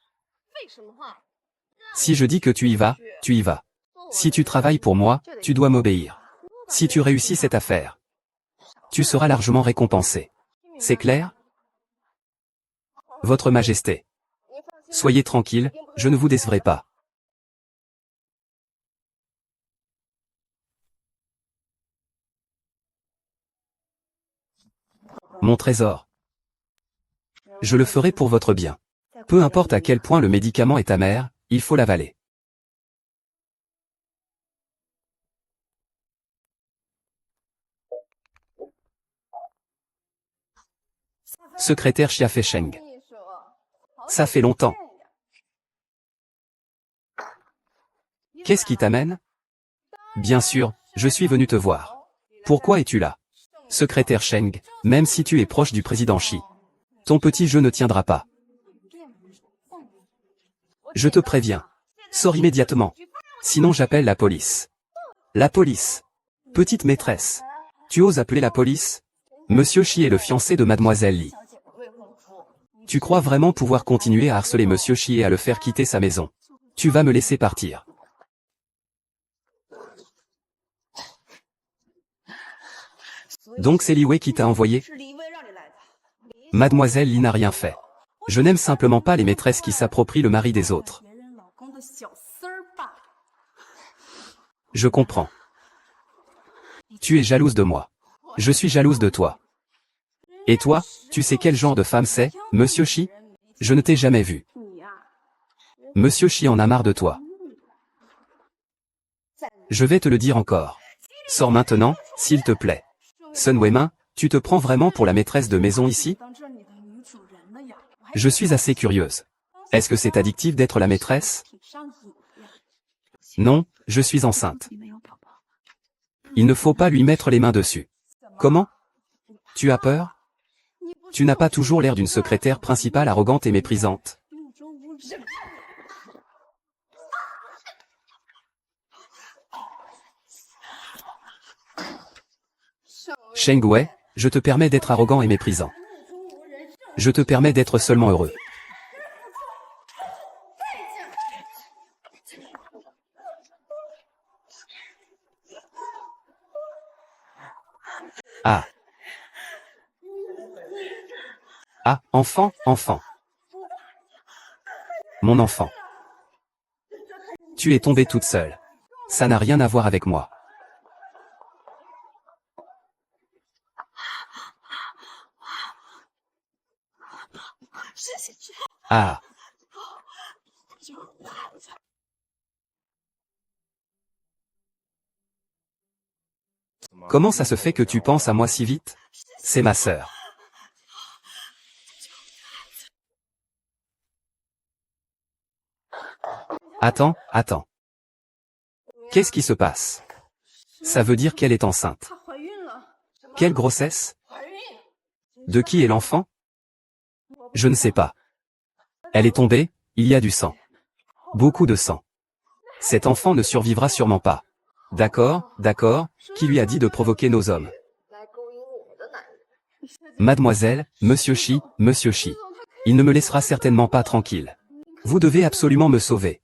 Speaker 1: Si je dis que tu y vas, tu y vas. Si tu travailles pour moi, tu dois m'obéir. Si tu réussis cette affaire, tu seras largement récompensé. C'est clair? Votre Majesté. Soyez tranquille, je ne vous décevrai pas. Mon trésor. Je le ferai pour votre bien. Peu importe à quel point le médicament est amer, il faut l'avaler. Secrétaire Xia Fesheng. Ça fait longtemps. Qu'est-ce qui t'amène? Bien sûr, je suis venu te voir. Pourquoi es-tu là? Secrétaire Sheng, même si tu es proche du président Shi, ton petit jeu ne tiendra pas. Je te préviens. Sors immédiatement. Sinon j'appelle la police. La police. Petite maîtresse. Tu oses appeler la police? Monsieur Shi est le fiancé de mademoiselle Li. Tu crois vraiment pouvoir continuer à harceler Monsieur Shi et à le faire quitter sa maison? Tu vas me laisser partir. Donc c'est Li Wei qui t'a envoyé? Mademoiselle Li n'a rien fait. Je n'aime simplement pas les maîtresses qui s'approprient le mari des autres. Je comprends. Tu es jalouse de moi. Je suis jalouse de toi. Et toi, tu sais quel genre de femme c'est, Monsieur Shi? Je ne t'ai jamais vu. Monsieur Shi en a marre de toi. Je vais te le dire encore. Sors maintenant, s'il te plaît. Sun Weimin, tu te prends vraiment pour la maîtresse de maison ici? Je suis assez curieuse. Est-ce que c'est addictif d'être la maîtresse? Non, je suis enceinte. Il ne faut pas lui mettre les mains dessus. Comment? Tu as peur? Tu n'as pas toujours l'air d'une secrétaire principale arrogante et méprisante. Sheng Wei, je te permets d'être arrogant et méprisant. Je te permets d'être seulement heureux. Ah. Ah, enfant, enfant. Mon enfant. Tu es tombée toute seule. Ça n'a rien à voir avec moi. Ah. Comment ça se fait que tu penses à moi si vite? C'est ma sœur. Attends, attends. Qu'est-ce qui se passe? Ça veut dire qu'elle est enceinte. Quelle grossesse? De qui est l'enfant? Je ne sais pas. Elle est tombée, il y a du sang. Beaucoup de sang. Cet enfant ne survivra sûrement pas. D'accord, d'accord, qui lui a dit de provoquer nos hommes? Mademoiselle, Monsieur Shi, Monsieur Shi. Il ne me laissera certainement pas tranquille. Vous devez absolument me sauver.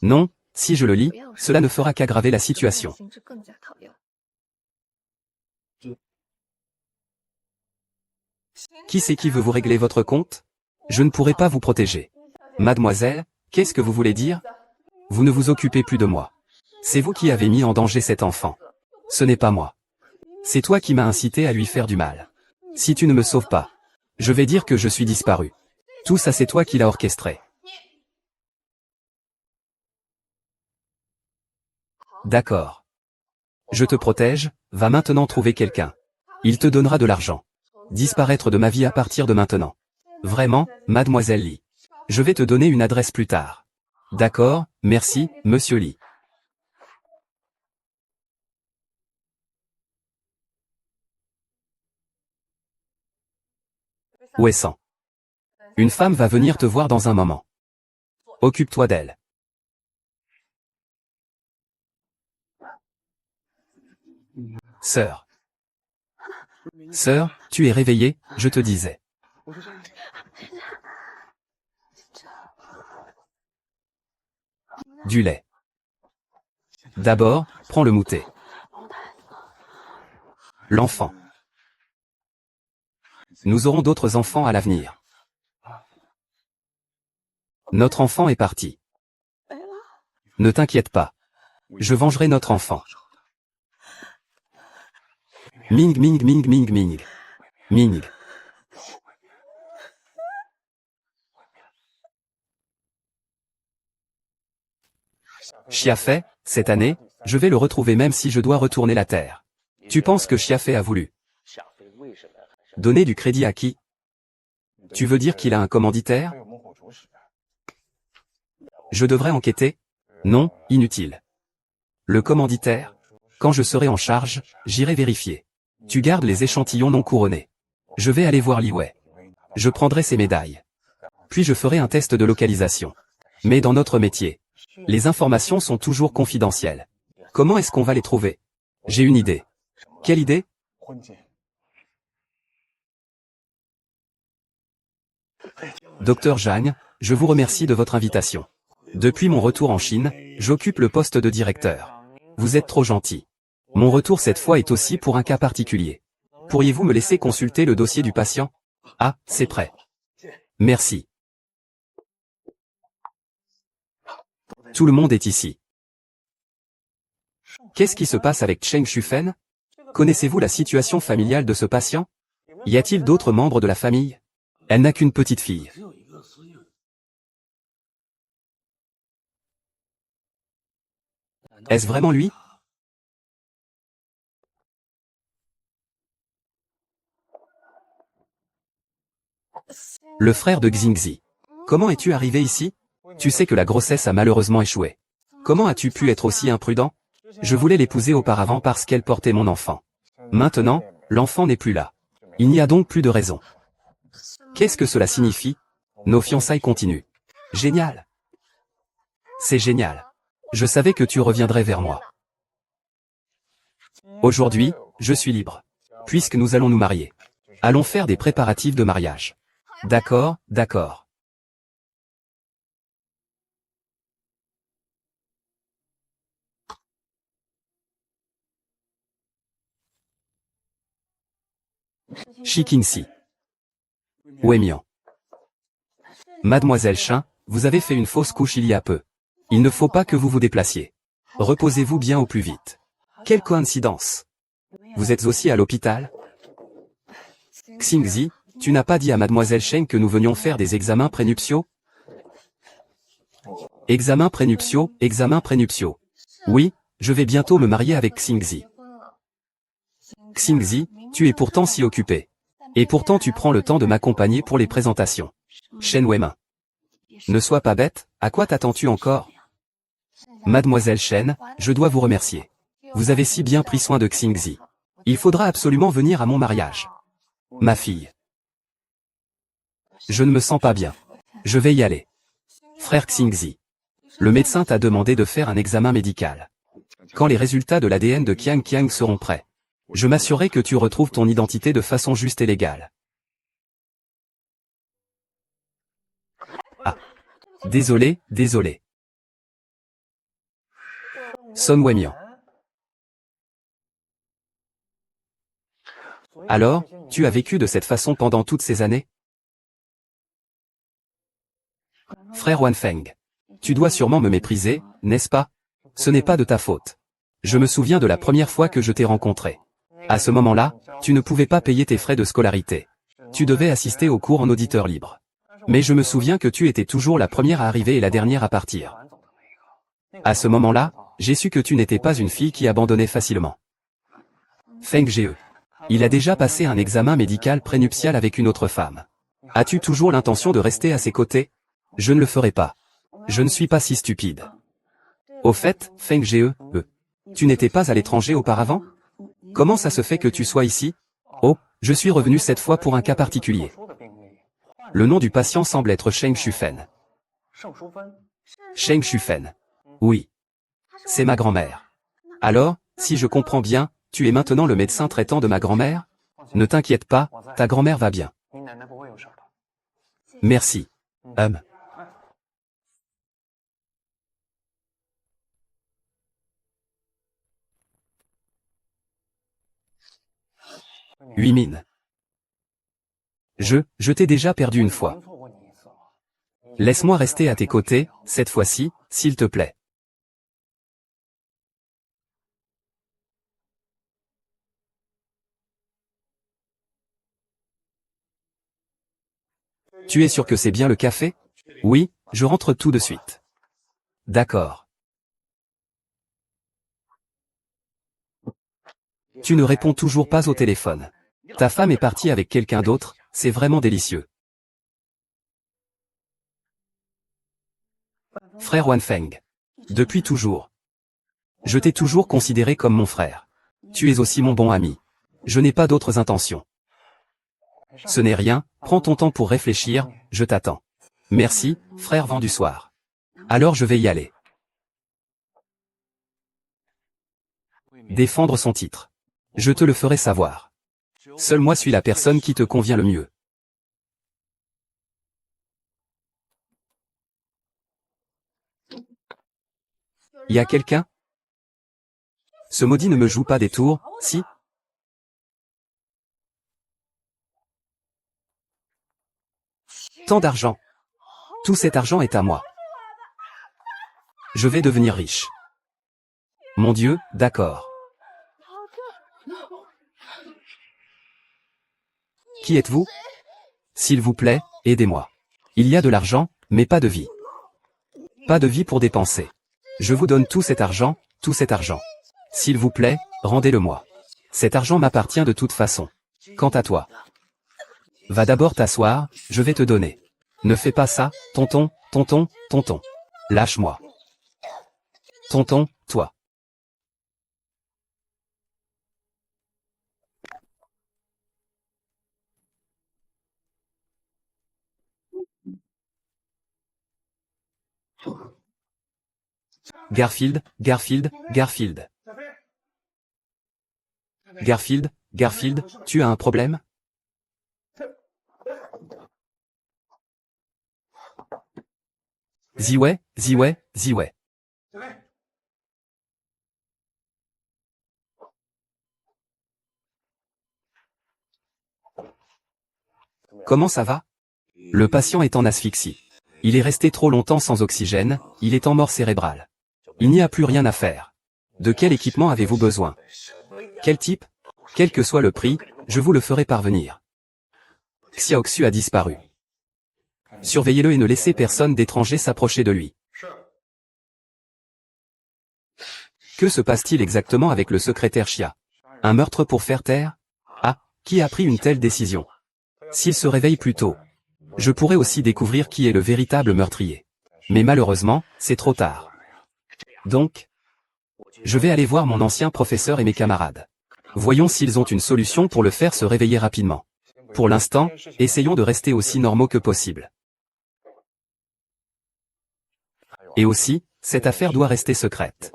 Speaker 1: Non, si je le lis, cela ne fera qu'aggraver la situation. Qui c'est qui veut vous régler votre compte? Je ne pourrai pas vous protéger. Mademoiselle, qu'est-ce que vous voulez dire? Vous ne vous occupez plus de moi. C'est vous qui avez mis en danger cet enfant. Ce n'est pas moi. C'est toi qui m'as incité à lui faire du mal. Si tu ne me sauves pas, je vais dire que je suis disparu. Tout ça c'est toi qui l'as orchestré. D'accord. Je te protège, va maintenant trouver quelqu'un. Il te donnera de l'argent. Disparaître de ma vie à partir de maintenant. Vraiment, mademoiselle Li. Je vais te donner une adresse plus tard. D'accord, merci, monsieur Li. Ouessant. Une femme va venir te voir dans un moment. Occupe-toi d'elle. Sœur. Sœur, tu es réveillée, je te disais. Du lait. D'abord, prends le moutet. L'enfant. Nous aurons d'autres enfants à l'avenir. Notre enfant est parti. Ne t'inquiète pas. Je vengerai notre enfant. Ming ming ming ming ming. Ming. Xiafei, cette année, je vais le retrouver même si je dois retourner la terre. Tu penses que Xiafei a voulu donner du crédit à qui? Tu veux dire qu'il a un commanditaire? Je devrais enquêter? Non, inutile. Le commanditaire? Quand je serai en charge, j'irai vérifier. Tu gardes les échantillons non couronnés. Je vais aller voir Li Wei. Je prendrai ses médailles. Puis je ferai un test de localisation. Mais dans notre métier, les informations sont toujours confidentielles. Comment est-ce qu'on va les trouver? J'ai une idée. Quelle idée? Docteur Zhang, je vous remercie de votre invitation. Depuis mon retour en Chine, j'occupe le poste de directeur. Vous êtes trop gentil. Mon retour cette fois est aussi pour un cas particulier. Pourriez-vous me laisser consulter le dossier du patient? Ah, c'est prêt. Merci. Tout le monde est ici. Qu'est-ce qui se passe avec Cheng Shufen? Connaissez-vous la situation familiale de ce patient? Y a-t-il d'autres membres de la famille? Elle n'a qu'une petite fille. Est-ce vraiment lui? Le frère de Xingzi. Comment es-tu arrivé ici? Tu sais que la grossesse a malheureusement échoué. Comment as-tu pu être aussi imprudent? Je voulais l'épouser auparavant parce qu'elle portait mon enfant. Maintenant, l'enfant n'est plus là. Il n'y a donc plus de raison. Qu'est-ce que cela signifie? Nos fiançailles continuent. Génial. C'est génial. Je savais que tu reviendrais vers moi. Aujourd'hui, je suis libre. Puisque nous allons nous marier. Allons faire des préparatifs de mariage. D'accord, d'accord. Shi Qingxi. Wei-Mian. Mademoiselle Chen, vous avez fait une fausse couche il y a peu. Il ne faut pas que vous vous déplaciez. Reposez-vous bien au plus vite. Quelle coïncidence. Vous êtes aussi à l'hôpital? Xingzi, tu n'as pas dit à Mademoiselle Chen que nous venions faire des examens prénuptiaux? Examens prénuptiaux, examens prénuptiaux. Oui, je vais bientôt me marier avec Xingzi. Xingzi, tu es pourtant si occupé. Et pourtant tu prends le temps de m'accompagner pour les présentations. Shen Weimin. Ne sois pas bête, à quoi t'attends-tu encore? Mademoiselle Shen, je dois vous remercier. Vous avez si bien pris soin de Xingzi. Il faudra absolument venir à mon mariage. Ma fille. Je ne me sens pas bien. Je vais y aller. Frère Xingzi. Le médecin t'a demandé de faire un examen médical. Quand les résultats de l'ADN de Qiang Qiang seront prêts, je m'assurerai que tu retrouves ton identité de façon juste et légale. Ah. Désolé, désolé. Son Wei-Mian. Alors, tu as vécu de cette façon pendant toutes ces années? Frère Wanfeng. Tu dois sûrement me mépriser, n'est-ce pas? Ce n'est pas de ta faute. Je me souviens de la première fois que je t'ai rencontré. À ce moment-là, tu ne pouvais pas payer tes frais de scolarité. Tu devais assister aux cours en auditeur libre. Mais je me souviens que tu étais toujours la première à arriver et la dernière à partir. À ce moment-là, j'ai su que tu n'étais pas une fille qui abandonnait facilement. Feng Ge. Il a déjà passé un examen médical prénuptial avec une autre femme. As-tu toujours l'intention de rester à ses côtés? Je ne le ferai pas. Je ne suis pas si stupide. Au fait, Feng Ge, tu n'étais pas à l'étranger auparavant? Comment ça se fait que tu sois ici? Oh, je suis revenu cette fois pour un cas particulier. Le nom du patient semble être Cheng Shufen. Cheng Shufen. Oui. C'est ma grand-mère. Alors, si je comprends bien, tu es maintenant le médecin traitant de ma grand-mère? Ne t'inquiète pas, ta grand-mère va bien. Merci. Huimine. Je t'ai déjà perdu une fois. Laisse-moi rester à tes côtés, cette fois-ci, s'il te plaît. Tu es sûr que c'est bien le café? Oui, je rentre tout de suite. D'accord. Tu ne réponds toujours pas au téléphone. Ta femme est partie avec quelqu'un d'autre, c'est vraiment délicieux. Frère Wanfeng. Depuis toujours. Je t'ai toujours considéré comme mon frère. Tu es aussi mon bon ami. Je n'ai pas d'autres intentions. Ce n'est rien, prends ton temps pour réfléchir, je t'attends. Merci, frère vent du soir. Alors je vais y aller. Défendre son titre. Je te le ferai savoir. Seul moi suis la personne qui te convient le mieux. Y a quelqu'un? Ce maudit ne me joue pas des tours, si? Tant d'argent. Tout cet argent est à moi. Je vais devenir riche. Mon Dieu, d'accord. Qui êtes-vous? S'il vous plaît, aidez-moi. Il y a de l'argent, mais pas de vie. Pas de vie pour dépenser. Je vous donne tout cet argent, tout cet argent. S'il vous plaît, rendez-le-moi. Cet argent m'appartient de toute façon. Quant à toi, va d'abord t'asseoir, je vais te donner. Ne fais pas ça, tonton, tonton, tonton. Lâche-moi. Tonton, toi. Garfield, Garfield, Garfield. Garfield, Garfield, tu as un problème? Ziwei, Ziwei, Ziwei. Comment ça va? Le patient est en asphyxie. Il est resté trop longtemps sans oxygène, il est en mort cérébrale. Il n'y a plus rien à faire. De quel équipement avez-vous besoin? Quel type? Quel que soit le prix, je vous le ferai parvenir. Xiaoxu a disparu. Surveillez-le et ne laissez personne d'étranger s'approcher de lui. Que se passe-t-il exactement avec le secrétaire Xia? Un meurtre pour faire taire? Ah, qui a pris une telle décision? S'il se réveille plus tôt, je pourrais aussi découvrir qui est le véritable meurtrier. Mais malheureusement, c'est trop tard. Donc, je vais aller voir mon ancien professeur et mes camarades. Voyons s'ils ont une solution pour le faire se réveiller rapidement. Pour l'instant, essayons de rester aussi normaux que possible. Et aussi, cette affaire doit rester secrète.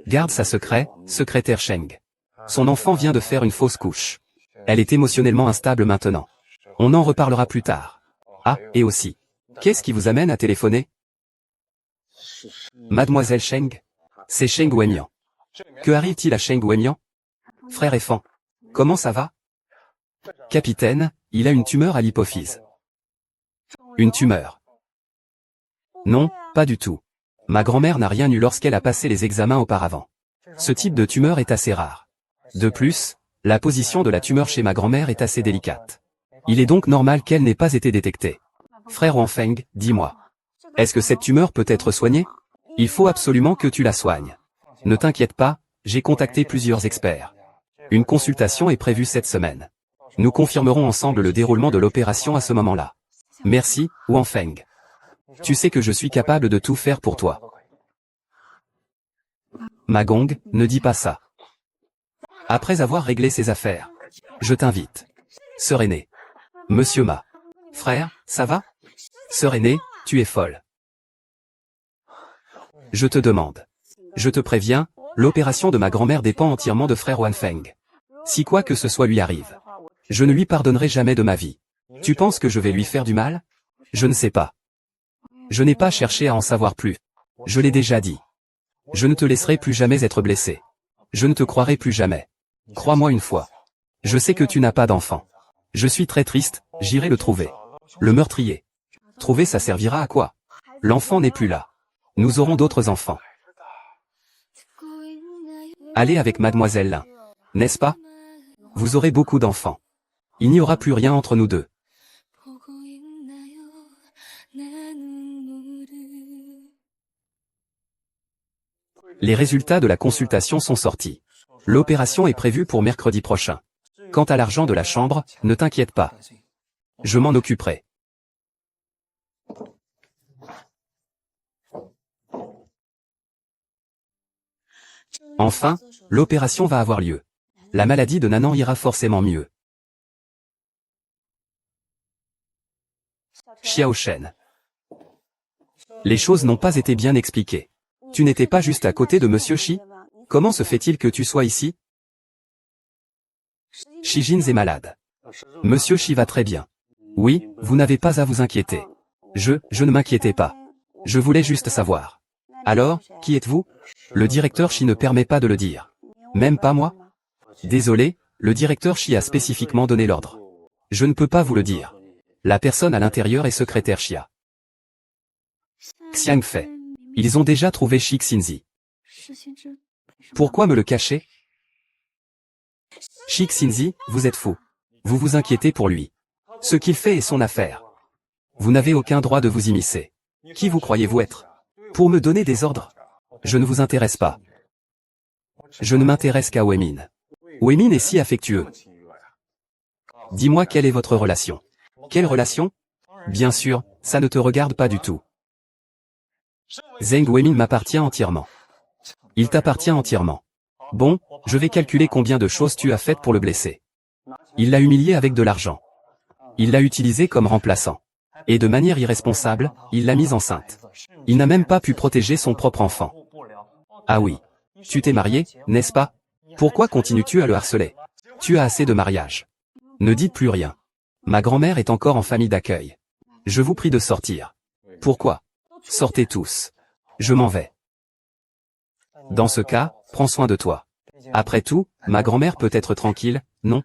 Speaker 1: Garde ça secret, secrétaire Sheng. Son enfant vient de faire une fausse couche. Elle est émotionnellement instable maintenant. On en reparlera plus tard. Ah, et aussi. Qu'est-ce qui vous amène à téléphoner? Mademoiselle Sheng? C'est Sheng Wenyan. Que arrive-t-il à Sheng Wenyan? Frère et fan. Comment ça va? Capitaine, il a une tumeur à l'hypophyse. Une tumeur? Non, pas du tout. Ma grand-mère n'a rien eu lorsqu'elle a passé les examens auparavant. Ce type de tumeur est assez rare. De plus, la position de la tumeur chez ma grand-mère est assez délicate. Il est donc normal qu'elle n'ait pas été détectée. Frère Wanfeng, dis-moi. Est-ce que cette tumeur peut être soignée? Il faut absolument que tu la soignes. Ne t'inquiète pas, j'ai contacté plusieurs experts. Une consultation est prévue cette semaine. Nous confirmerons ensemble le déroulement de l'opération à ce moment-là. Merci, Wanfeng. Tu sais que je suis capable de tout faire pour toi. Ma Gong, ne dis pas ça. Après avoir réglé ses affaires, je t'invite. Sœur aînée. Monsieur Ma. Frère, ça va? Sœur aînée, tu es folle. Je te demande. Je te préviens, l'opération de ma grand-mère dépend entièrement de frère Wanfeng. Si quoi que ce soit lui arrive, je ne lui pardonnerai jamais de ma vie. Tu penses que je vais lui faire du mal? Je ne sais pas. Je n'ai pas cherché à en savoir plus. Je l'ai déjà dit. Je ne te laisserai plus jamais être blessé. Je ne te croirai plus jamais. Crois-moi une fois. Je sais que tu n'as pas d'enfant. Je suis très triste, j'irai le trouver. Le meurtrier. Trouver ça servira à quoi? L'enfant n'est plus là. Nous aurons d'autres enfants. Allez avec mademoiselle Lin. N'est-ce pas? Vous aurez beaucoup d'enfants. Il n'y aura plus rien entre nous deux. Les résultats de la consultation sont sortis. L'opération est prévue pour mercredi prochain. Quant à l'argent de la chambre, ne t'inquiète pas. Je m'en occuperai. Enfin, l'opération va avoir lieu. La maladie de Nanan ira forcément mieux. Xiao Shen. Les choses n'ont pas été bien expliquées. Tu n'étais pas juste à côté de Monsieur Shi? Comment se fait-il que tu sois ici? Shi Jin est malade. Monsieur Shi va très bien. Oui, vous n'avez pas à vous inquiéter. Je ne m'inquiétais pas. Je voulais juste savoir. Alors, qui êtes-vous? Le directeur Shi ne permet pas de le dire. Même pas moi? Désolé, le directeur Shi a spécifiquement donné l'ordre. Je ne peux pas vous le dire. La personne à l'intérieur est secrétaire Xia. Xiang Fei. Ils ont déjà trouvé Shi Xinzi. Pourquoi me le cacher? Shi Xinzi, vous êtes fou. Vous vous inquiétez pour lui. Ce qu'il fait est son affaire. Vous n'avez aucun droit de vous immiscer. Qui vous croyez-vous être? Pour me donner des ordres? Je ne vous intéresse pas. Je ne m'intéresse qu'à Weimin. Weimin est si affectueux. Dis-moi quelle est votre relation. Quelle relation? Bien sûr, ça ne te regarde pas du tout. Zheng Weimin m'appartient entièrement. Il t'appartient entièrement. Bon, je vais calculer combien de choses tu as faites pour le blesser. Il l'a humilié avec de l'argent. Il l'a utilisé comme remplaçant. Et de manière irresponsable, il l'a mise enceinte. Il n'a même pas pu protéger son propre enfant. Ah oui. Tu t'es marié, n'est-ce pas? Pourquoi continues-tu à le harceler? Tu as assez de mariage. Ne dites plus rien. Ma grand-mère est encore en famille d'accueil. Je vous prie de sortir. Pourquoi? Sortez tous. Je m'en vais. Dans ce cas, prends soin de toi. Après tout, ma grand-mère peut être tranquille, non?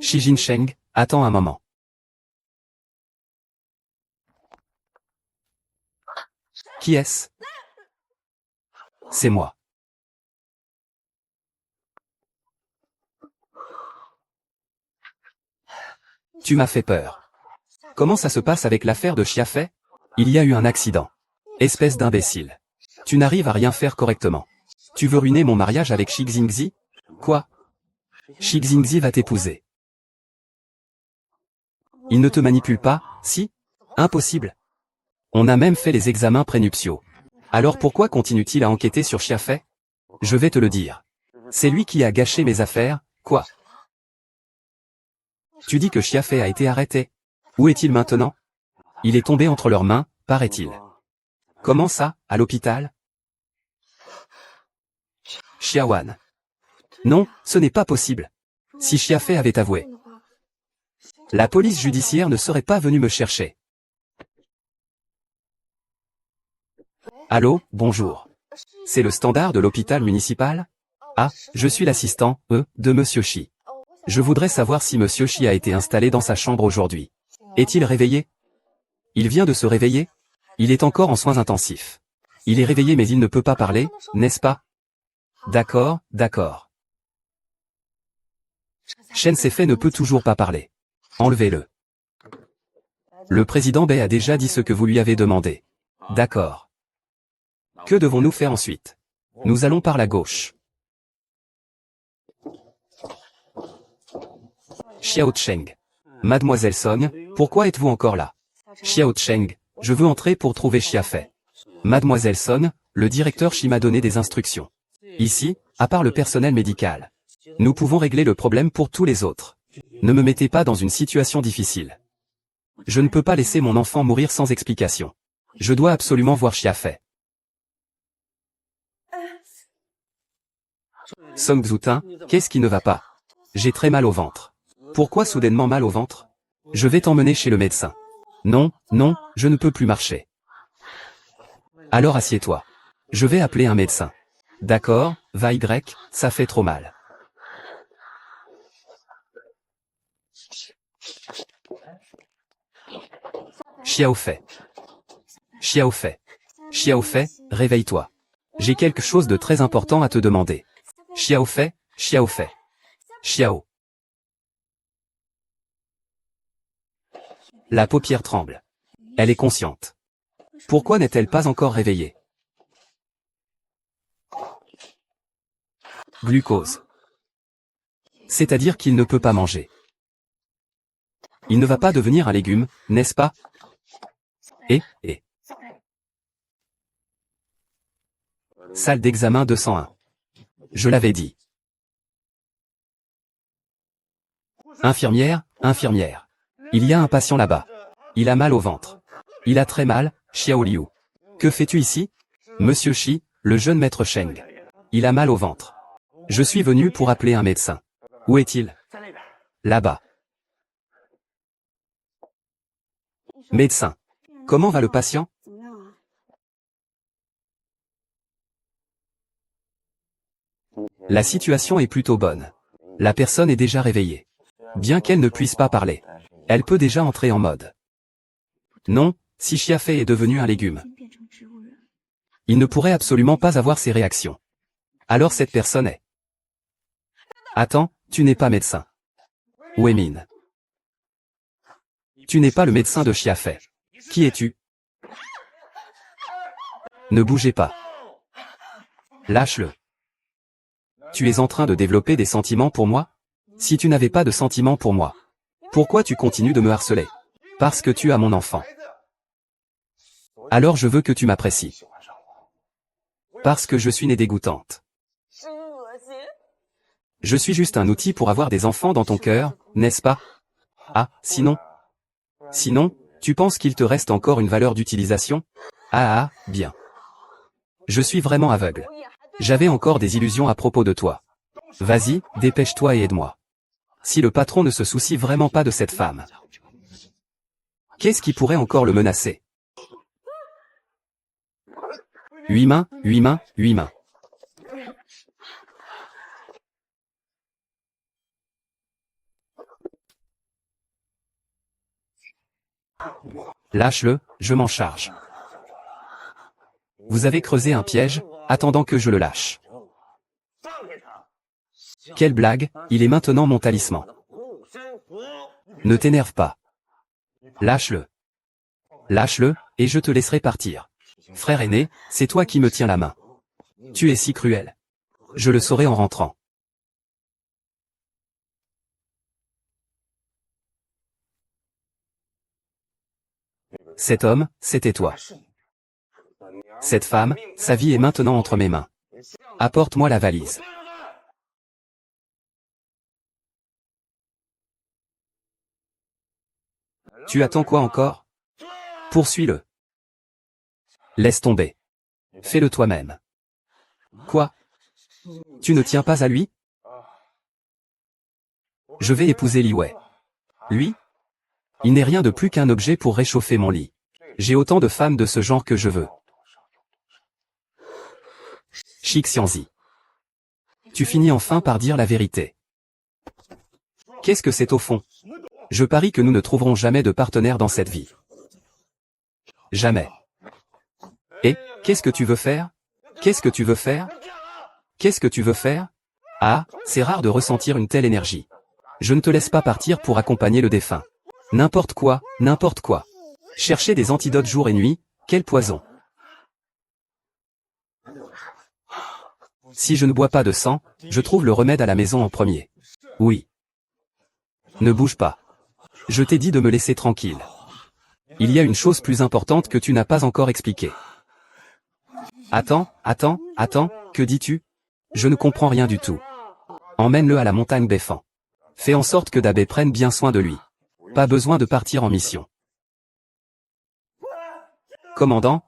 Speaker 1: Shi Jinsheng, attends un moment. Qui est-ce? C'est moi. Tu m'as fait peur. Comment ça se passe avec l'affaire de Xia Fei? Il y a eu un accident. Espèce d'imbécile. Tu n'arrives à rien faire correctement. Tu veux ruiner mon mariage avec Shi Xingzi? Quoi? Shi Xingzi va t'épouser. Il ne te manipule pas, si? Impossible. On a même fait les examens prénuptiaux. Alors pourquoi continue-t-il à enquêter sur Xia Fei? Je vais te le dire. C'est lui qui a gâché mes affaires, quoi? Tu dis que Xia Fei a été arrêté. Où est-il maintenant? Il est tombé entre leurs mains, paraît-il. Comment ça, à l'hôpital? Xiaoan. Non, ce n'est pas possible. Si Xia Fei avait avoué, la police judiciaire ne serait pas venue me chercher. Allô, bonjour. C'est le standard de l'hôpital municipal? Ah, je suis l'assistant, de Monsieur Shi. Je voudrais savoir si Monsieur Shi a été installé dans sa chambre aujourd'hui. Est-il réveillé? Il vient de se réveiller? Il est encore en soins intensifs. Il est réveillé mais il ne peut pas parler, n'est-ce pas? D'accord, d'accord. Shen Sefei ne peut toujours pas parler. Enlevez-le. Le président Bei a déjà dit ce que vous lui avez demandé. D'accord. Que devons-nous faire ensuite? Nous allons par la gauche. Xiao Cheng. Mademoiselle Song, pourquoi êtes-vous encore là? Xiao Cheng, je veux entrer pour trouver Xia Fei. Mademoiselle Song, le directeur Shi m'a donné des instructions. Ici, à part le personnel médical, nous pouvons régler le problème pour tous les autres. Ne me mettez pas dans une situation difficile. Je ne peux pas laisser mon enfant mourir sans explication. Je dois absolument voir Xia Fei. Song Xutin, qu'est-ce qui ne va pas? J'ai très mal au ventre. Pourquoi soudainement mal au ventre? Je vais t'emmener chez le médecin. Non, non, je ne peux plus marcher. Alors assieds-toi. Je vais appeler un médecin. D'accord, va Y, ça fait trop mal. Xiao Fei. Xiao Fei. Xiao Fei, réveille-toi. J'ai quelque chose de très important à te demander. Xiao Fei, Xiao Fei. Xiao. La paupière tremble. Elle est consciente. Pourquoi n'est-elle pas encore réveillée? Glucose. C'est-à-dire qu'il ne peut pas manger. Il ne va pas devenir un légume, n'est-ce pas? Et. Salle d'examen 201. Je l'avais dit. Infirmière, infirmière. Il y a un patient là-bas. Il a mal au ventre. Il a très mal, Xiao Liu. Que fais-tu ici? Monsieur Shi, le jeune maître Sheng. Il a mal au ventre. Je suis venu pour appeler un médecin. Où est-il? Là-bas. Médecin. Comment va le patient? La situation est plutôt bonne. La personne est déjà réveillée. Bien qu'elle ne puisse pas parler, elle peut déjà entrer en mode. Non, si Xiafei est devenu un légume, il ne pourrait absolument pas avoir ces réactions. Alors cette personne est... Attends, tu n'es pas médecin. Wei Min. Tu n'es pas le médecin de Xiafei. Qui es-tu? Ne bougez pas. Lâche-le. Tu es en train de développer des sentiments pour moi? Si tu n'avais pas de sentiments pour moi, pourquoi tu continues de me harceler? Parce que tu as mon enfant. Alors je veux que tu m'apprécies. Parce que je suis née dégoûtante. Je suis juste un outil pour avoir des enfants dans ton cœur, n'est-ce pas? Ah, sinon? Sinon, tu penses qu'il te reste encore une valeur d'utilisation? Ah, bien. Je suis vraiment aveugle. J'avais encore des illusions à propos de toi. Vas-y, dépêche-toi et aide-moi. Si le patron ne se soucie vraiment pas de cette femme, qu'est-ce qui pourrait encore le menacer? 8 mains, 8 mains, 8 mains. Lâche-le, je m'en charge. Vous avez creusé un piège, attendant que je le lâche. Quelle blague, il est maintenant mon talisman. Ne t'énerve pas. Lâche-le. Lâche-le, et je te laisserai partir. Frère aîné, c'est toi qui me tiens la main. Tu es si cruel. Je le saurai en rentrant. Cet homme, c'était toi. Cette femme, sa vie est maintenant entre mes mains. Apporte-moi la valise. Tu attends quoi encore? Poursuis-le. Laisse tomber. Fais-le toi-même. Quoi? Tu ne tiens pas à lui? Je vais épouser Li Wei. Lui? Il n'est rien de plus qu'un objet pour réchauffer mon lit. J'ai autant de femmes de ce genre que je veux. Shi Xianzi. Tu finis enfin par dire la vérité. Qu'est-ce que c'est au fond? Je parie que nous ne trouverons jamais de partenaire dans cette vie. Jamais. Et, qu'est-ce que tu veux faire? Qu'est-ce que tu veux faire? Qu'est-ce que tu veux faire? Ah, c'est rare de ressentir une telle énergie. Je ne te laisse pas partir pour accompagner le défunt. N'importe quoi, n'importe quoi. Chercher des antidotes jour et nuit, quel poison. Si je ne bois pas de sang, je trouve le remède à la maison en premier. Oui. Ne bouge pas. Je t'ai dit de me laisser tranquille. Il y a une chose plus importante que tu n'as pas encore expliquée. Attends, que dis-tu? Je ne comprends rien du tout. Emmène-le à la montagne Befan. Fais en sorte que Dabé prenne bien soin de lui. Pas besoin de partir en mission. Commandant,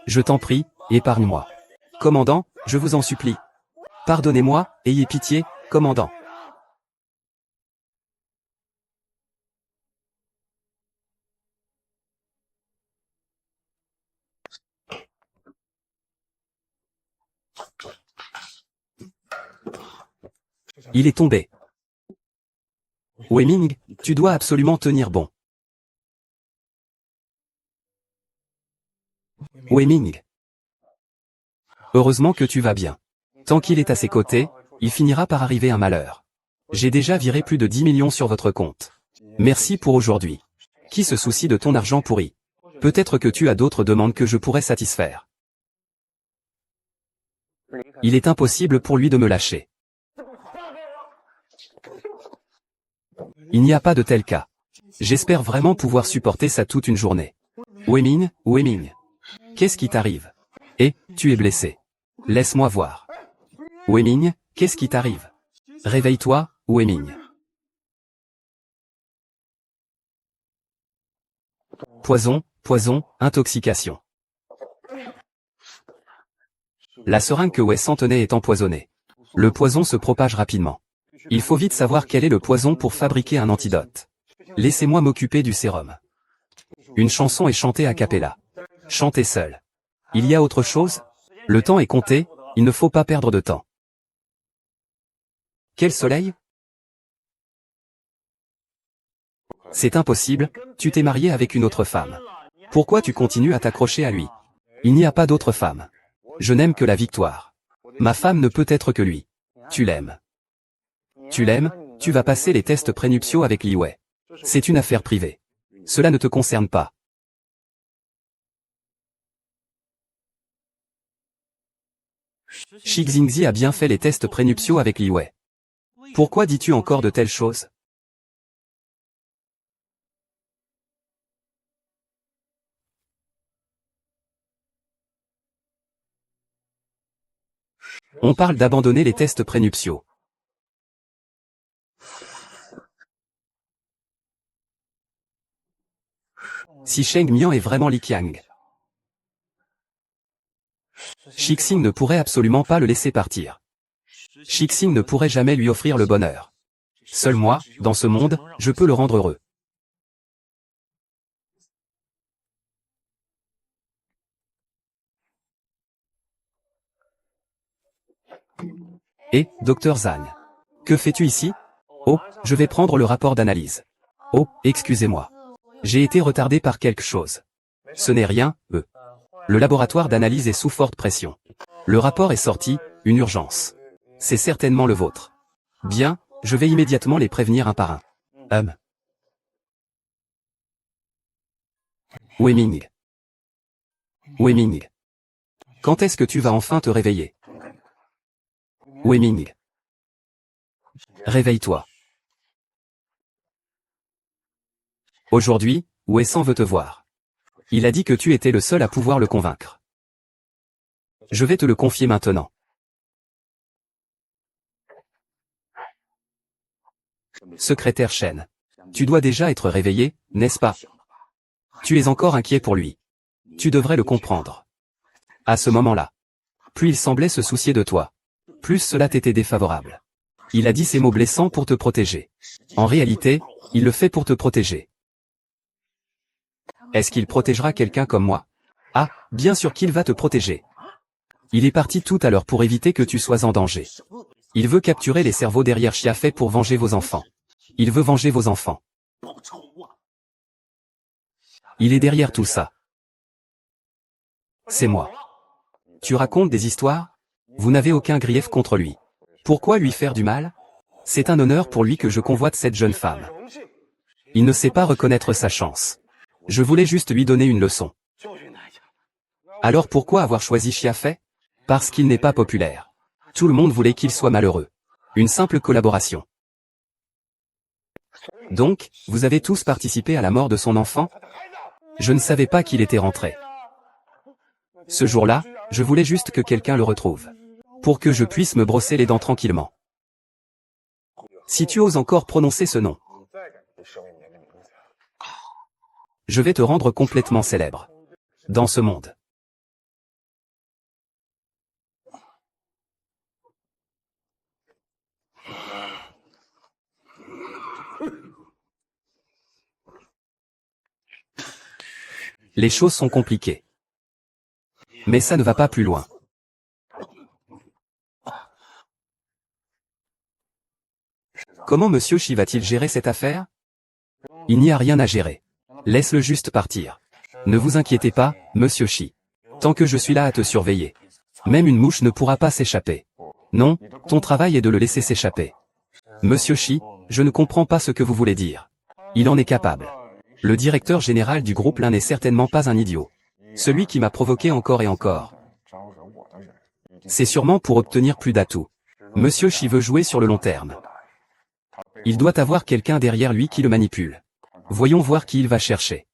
Speaker 1: je t'en prie, épargne-moi. Commandant, je vous en supplie. Pardonnez-moi, ayez pitié, commandant. Il est tombé. Wei Ming, tu dois absolument tenir bon. Wei Ming. Heureusement que tu vas bien. Tant qu'il est à ses côtés, il finira par arriver un malheur. J'ai déjà viré plus de 10 millions sur votre compte. Merci pour aujourd'hui. Qui se soucie de ton argent pourri? Peut-être que tu as d'autres demandes que je pourrais satisfaire. Il est impossible pour lui de me lâcher. Il n'y a pas de tel cas. J'espère vraiment pouvoir supporter ça toute une journée. Wei Ming, qu'est-ce qui t'arrive? Et, tu es blessé. Laisse-moi voir. Wei-Ming, qu'est-ce qui t'arrive? Réveille-toi, Wei-Ming. Poison, poison, intoxication. La seringue que Wei-San tenait est empoisonnée. Le poison se propage rapidement. Il faut vite savoir quel est le poison pour fabriquer un antidote. Laissez-moi m'occuper du sérum. Une chanson est chantée a cappella. Chantez seul. Il y a autre chose? Le temps est compté, il ne faut pas perdre de temps. Quel soleil? C'est impossible, tu t'es marié avec une autre femme. Pourquoi tu continues à t'accrocher à lui? Il n'y a pas d'autre femme. Je n'aime que la victoire. Ma femme ne peut être que lui. Tu l'aimes. Tu l'aimes, tu vas passer les tests prénuptiaux avec Li Wei. C'est une affaire privée. Cela ne te concerne pas. Shi Xingzi a bien fait les tests prénuptiaux avec Li Wei. Pourquoi dis-tu encore de telles choses? On parle d'abandonner les tests prénuptiaux. Si Sheng Mian est vraiment Li Qiang, Shixing ne pourrait absolument pas le laisser partir. Shixing ne pourrait jamais lui offrir le bonheur. Seul moi, dans ce monde, je peux le rendre heureux. Et, docteur Zhang, que fais-tu ici? Oh, je vais prendre le rapport d'analyse. Oh, excusez-moi. J'ai été retardé par quelque chose. Ce n'est rien, Le laboratoire d'analyse est sous forte pression. Le rapport est sorti, une urgence. C'est certainement le vôtre. Bien, je vais immédiatement les prévenir un par un. Wei-Ming. Wei-Ming. Quand est-ce que tu vas enfin te réveiller? Wei-Ming. Réveille-toi. Aujourd'hui, Wei-San veut te voir. Il a dit que tu étais le seul à pouvoir le convaincre. Je vais te le confier maintenant. Secrétaire Shen. Tu dois déjà être réveillé, n'est-ce pas? Tu es encore inquiet pour lui. Tu devrais le comprendre. À ce moment-là, plus il semblait se soucier de toi, plus cela t'était défavorable. Il a dit ces mots blessants pour te protéger. En réalité, il le fait pour te protéger. Est-ce qu'il protégera quelqu'un comme moi? Ah, bien sûr qu'il va te protéger. Il est parti tout à l'heure pour éviter que tu sois en danger. Il veut capturer les cerveaux derrière Xiafei pour venger vos enfants. Il veut venger vos enfants. Il est derrière tout ça. C'est moi. Tu racontes des histoires? Vous n'avez aucun grief contre lui. Pourquoi lui faire du mal? C'est un honneur pour lui que je convoite cette jeune femme. Il ne sait pas reconnaître sa chance. Je voulais juste lui donner une leçon. Alors pourquoi avoir choisi Xiafei? Parce qu'il n'est pas populaire. Tout le monde voulait qu'il soit malheureux. Une simple collaboration. Donc, vous avez tous participé à la mort de son enfant? Je ne savais pas qu'il était rentré. Ce jour-là, je voulais juste que quelqu'un le retrouve. Pour que je puisse me brosser les dents tranquillement. Si tu oses encore prononcer ce nom, je vais te rendre complètement célèbre. Dans ce monde. Les choses sont compliquées. Mais ça ne va pas plus loin. Comment Monsieur Shi va-t-il gérer cette affaire? Il n'y a rien à gérer. Laisse-le juste partir. Ne vous inquiétez pas, Monsieur Shi. Tant que je suis là à te surveiller. Même une mouche ne pourra pas s'échapper. Non, ton travail est de le laisser s'échapper. Monsieur Shi, je ne comprends pas ce que vous voulez dire. Il en est capable. Le directeur général du groupe Lin n'est certainement pas un idiot. Celui qui m'a provoqué encore et encore. C'est sûrement pour obtenir plus d'atouts. Monsieur Shi veut jouer sur le long terme. Il doit avoir quelqu'un derrière lui qui le manipule. Voyons voir qui il va chercher.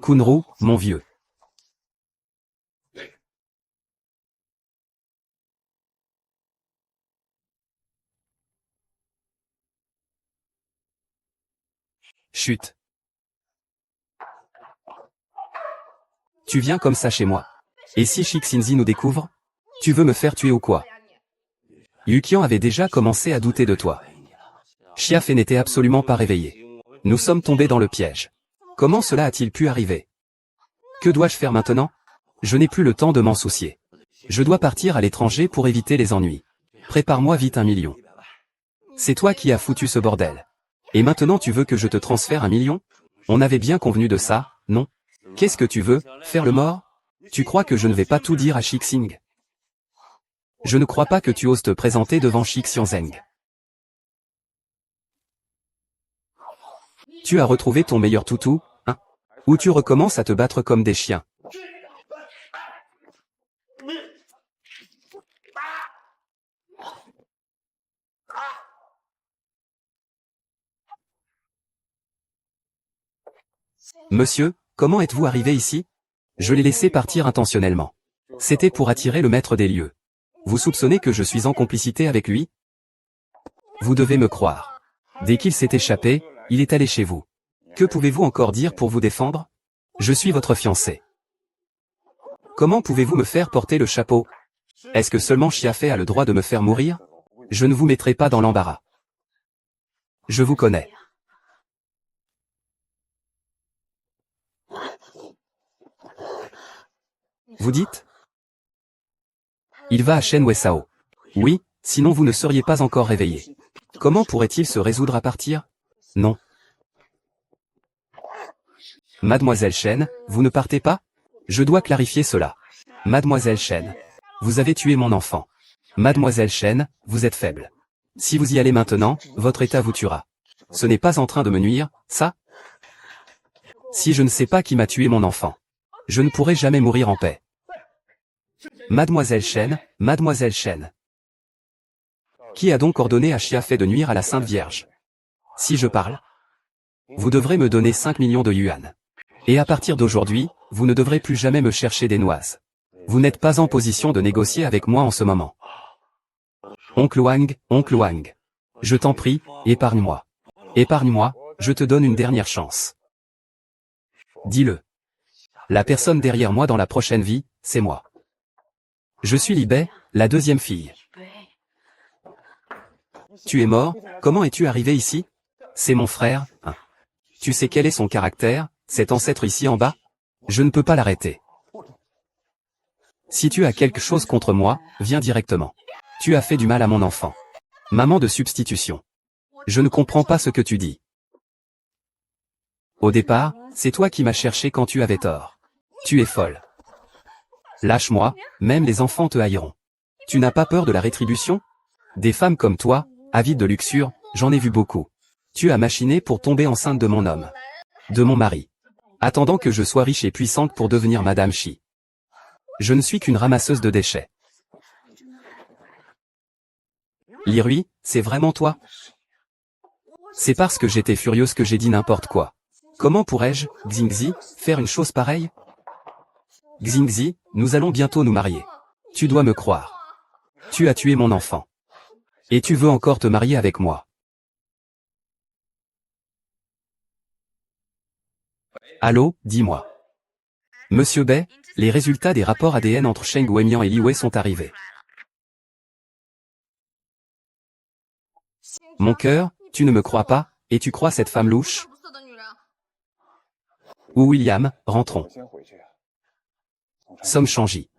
Speaker 1: Kunru, mon vieux. Chut. Tu viens comme ça chez moi. Et si Shixinzi nous découvre? Tu veux me faire tuer ou quoi? Yukian avait déjà commencé à douter de toi. Chiafe n'était absolument pas réveillé. Nous sommes tombés dans le piège. Comment cela a-t-il pu arriver? Que dois-je faire maintenant? Je n'ai plus le temps de m'en soucier. Je dois partir à l'étranger pour éviter les ennuis. Prépare-moi vite 1 million. C'est toi qui as foutu ce bordel. Et maintenant tu veux que je te transfère 1 million? On avait bien convenu de ça, non? Qu'est-ce que tu veux, faire le mort? Tu crois que je ne vais pas tout dire à Shixing? Je ne crois pas que tu oses te présenter devant Shixianzeng. Tu as retrouvé ton meilleur toutou, hein? Ou tu recommences à te battre comme des chiens? Monsieur, comment êtes-vous arrivé ici? Je l'ai laissé partir intentionnellement. C'était pour attirer le maître des lieux. Vous soupçonnez que je suis en complicité avec lui? Vous devez me croire. Dès qu'il s'est échappé, il est allé chez vous. Que pouvez-vous encore dire pour vous défendre? Je suis votre fiancé. Comment pouvez-vous me faire porter le chapeau? Est-ce que seulement Chiafe a le droit de me faire mourir? Je ne vous mettrai pas dans l'embarras. Je vous connais. Vous dites? Il va à Shen Wesao. Oui, sinon vous ne seriez pas encore réveillé. Comment pourrait-il se résoudre à partir? Non. Mademoiselle Shen, vous ne partez pas? Je dois clarifier cela. Mademoiselle Shen, vous avez tué mon enfant. Mademoiselle Shen, vous êtes faible. Si vous y allez maintenant, votre état vous tuera. Ce n'est pas en train de me nuire, ça? Si je ne sais pas qui m'a tué mon enfant, je ne pourrai jamais mourir en paix. Mademoiselle Shen, Mademoiselle Shen. Qui a donc ordonné à Chiafe de nuire à la Sainte Vierge? Si je parle, vous devrez me donner 5 millions de yuan. Et à partir d'aujourd'hui, vous ne devrez plus jamais me chercher des noises. Vous n'êtes pas en position de négocier avec moi en ce moment. Oncle Wang, je t'en prie, épargne-moi. Épargne-moi, je te donne une dernière chance. Dis-le. La personne derrière moi dans la prochaine vie, c'est moi. Je suis Li-Bei, la deuxième fille. Tu es mort, comment es-tu arrivé ici? C'est mon frère, hein. Tu sais quel est son caractère, cet ancêtre ici en bas? Je ne peux pas l'arrêter. Si tu as quelque chose contre moi, viens directement. Tu as fait du mal à mon enfant. Maman de substitution. Je ne comprends pas ce que tu dis. Au départ, c'est toi qui m'as cherché quand tu avais tort. Tu es folle. Lâche-moi, même les enfants te haïront. Tu n'as pas peur de la rétribution? Des femmes comme toi, avides de luxure, j'en ai vu beaucoup. Tu as machiné pour tomber enceinte de mon homme. De mon mari. Attendant que je sois riche et puissante pour devenir Madame Shi. Je ne suis qu'une ramasseuse de déchets. Lirui, c'est vraiment toi? C'est parce que j'étais furieuse que j'ai dit n'importe quoi. Comment pourrais-je, Xingzi, faire une chose pareille? Xingzi, nous allons bientôt nous marier. Tu dois me croire. Tu as tué mon enfant. Et tu veux encore te marier avec moi. Allô, dis-moi. Monsieur Bei, les résultats des rapports ADN entre Sheng Weimian et Li Wei sont arrivés. Mon cœur, tu ne me crois pas, et tu crois cette femme louche? Ou William, rentrons. Somme Changi.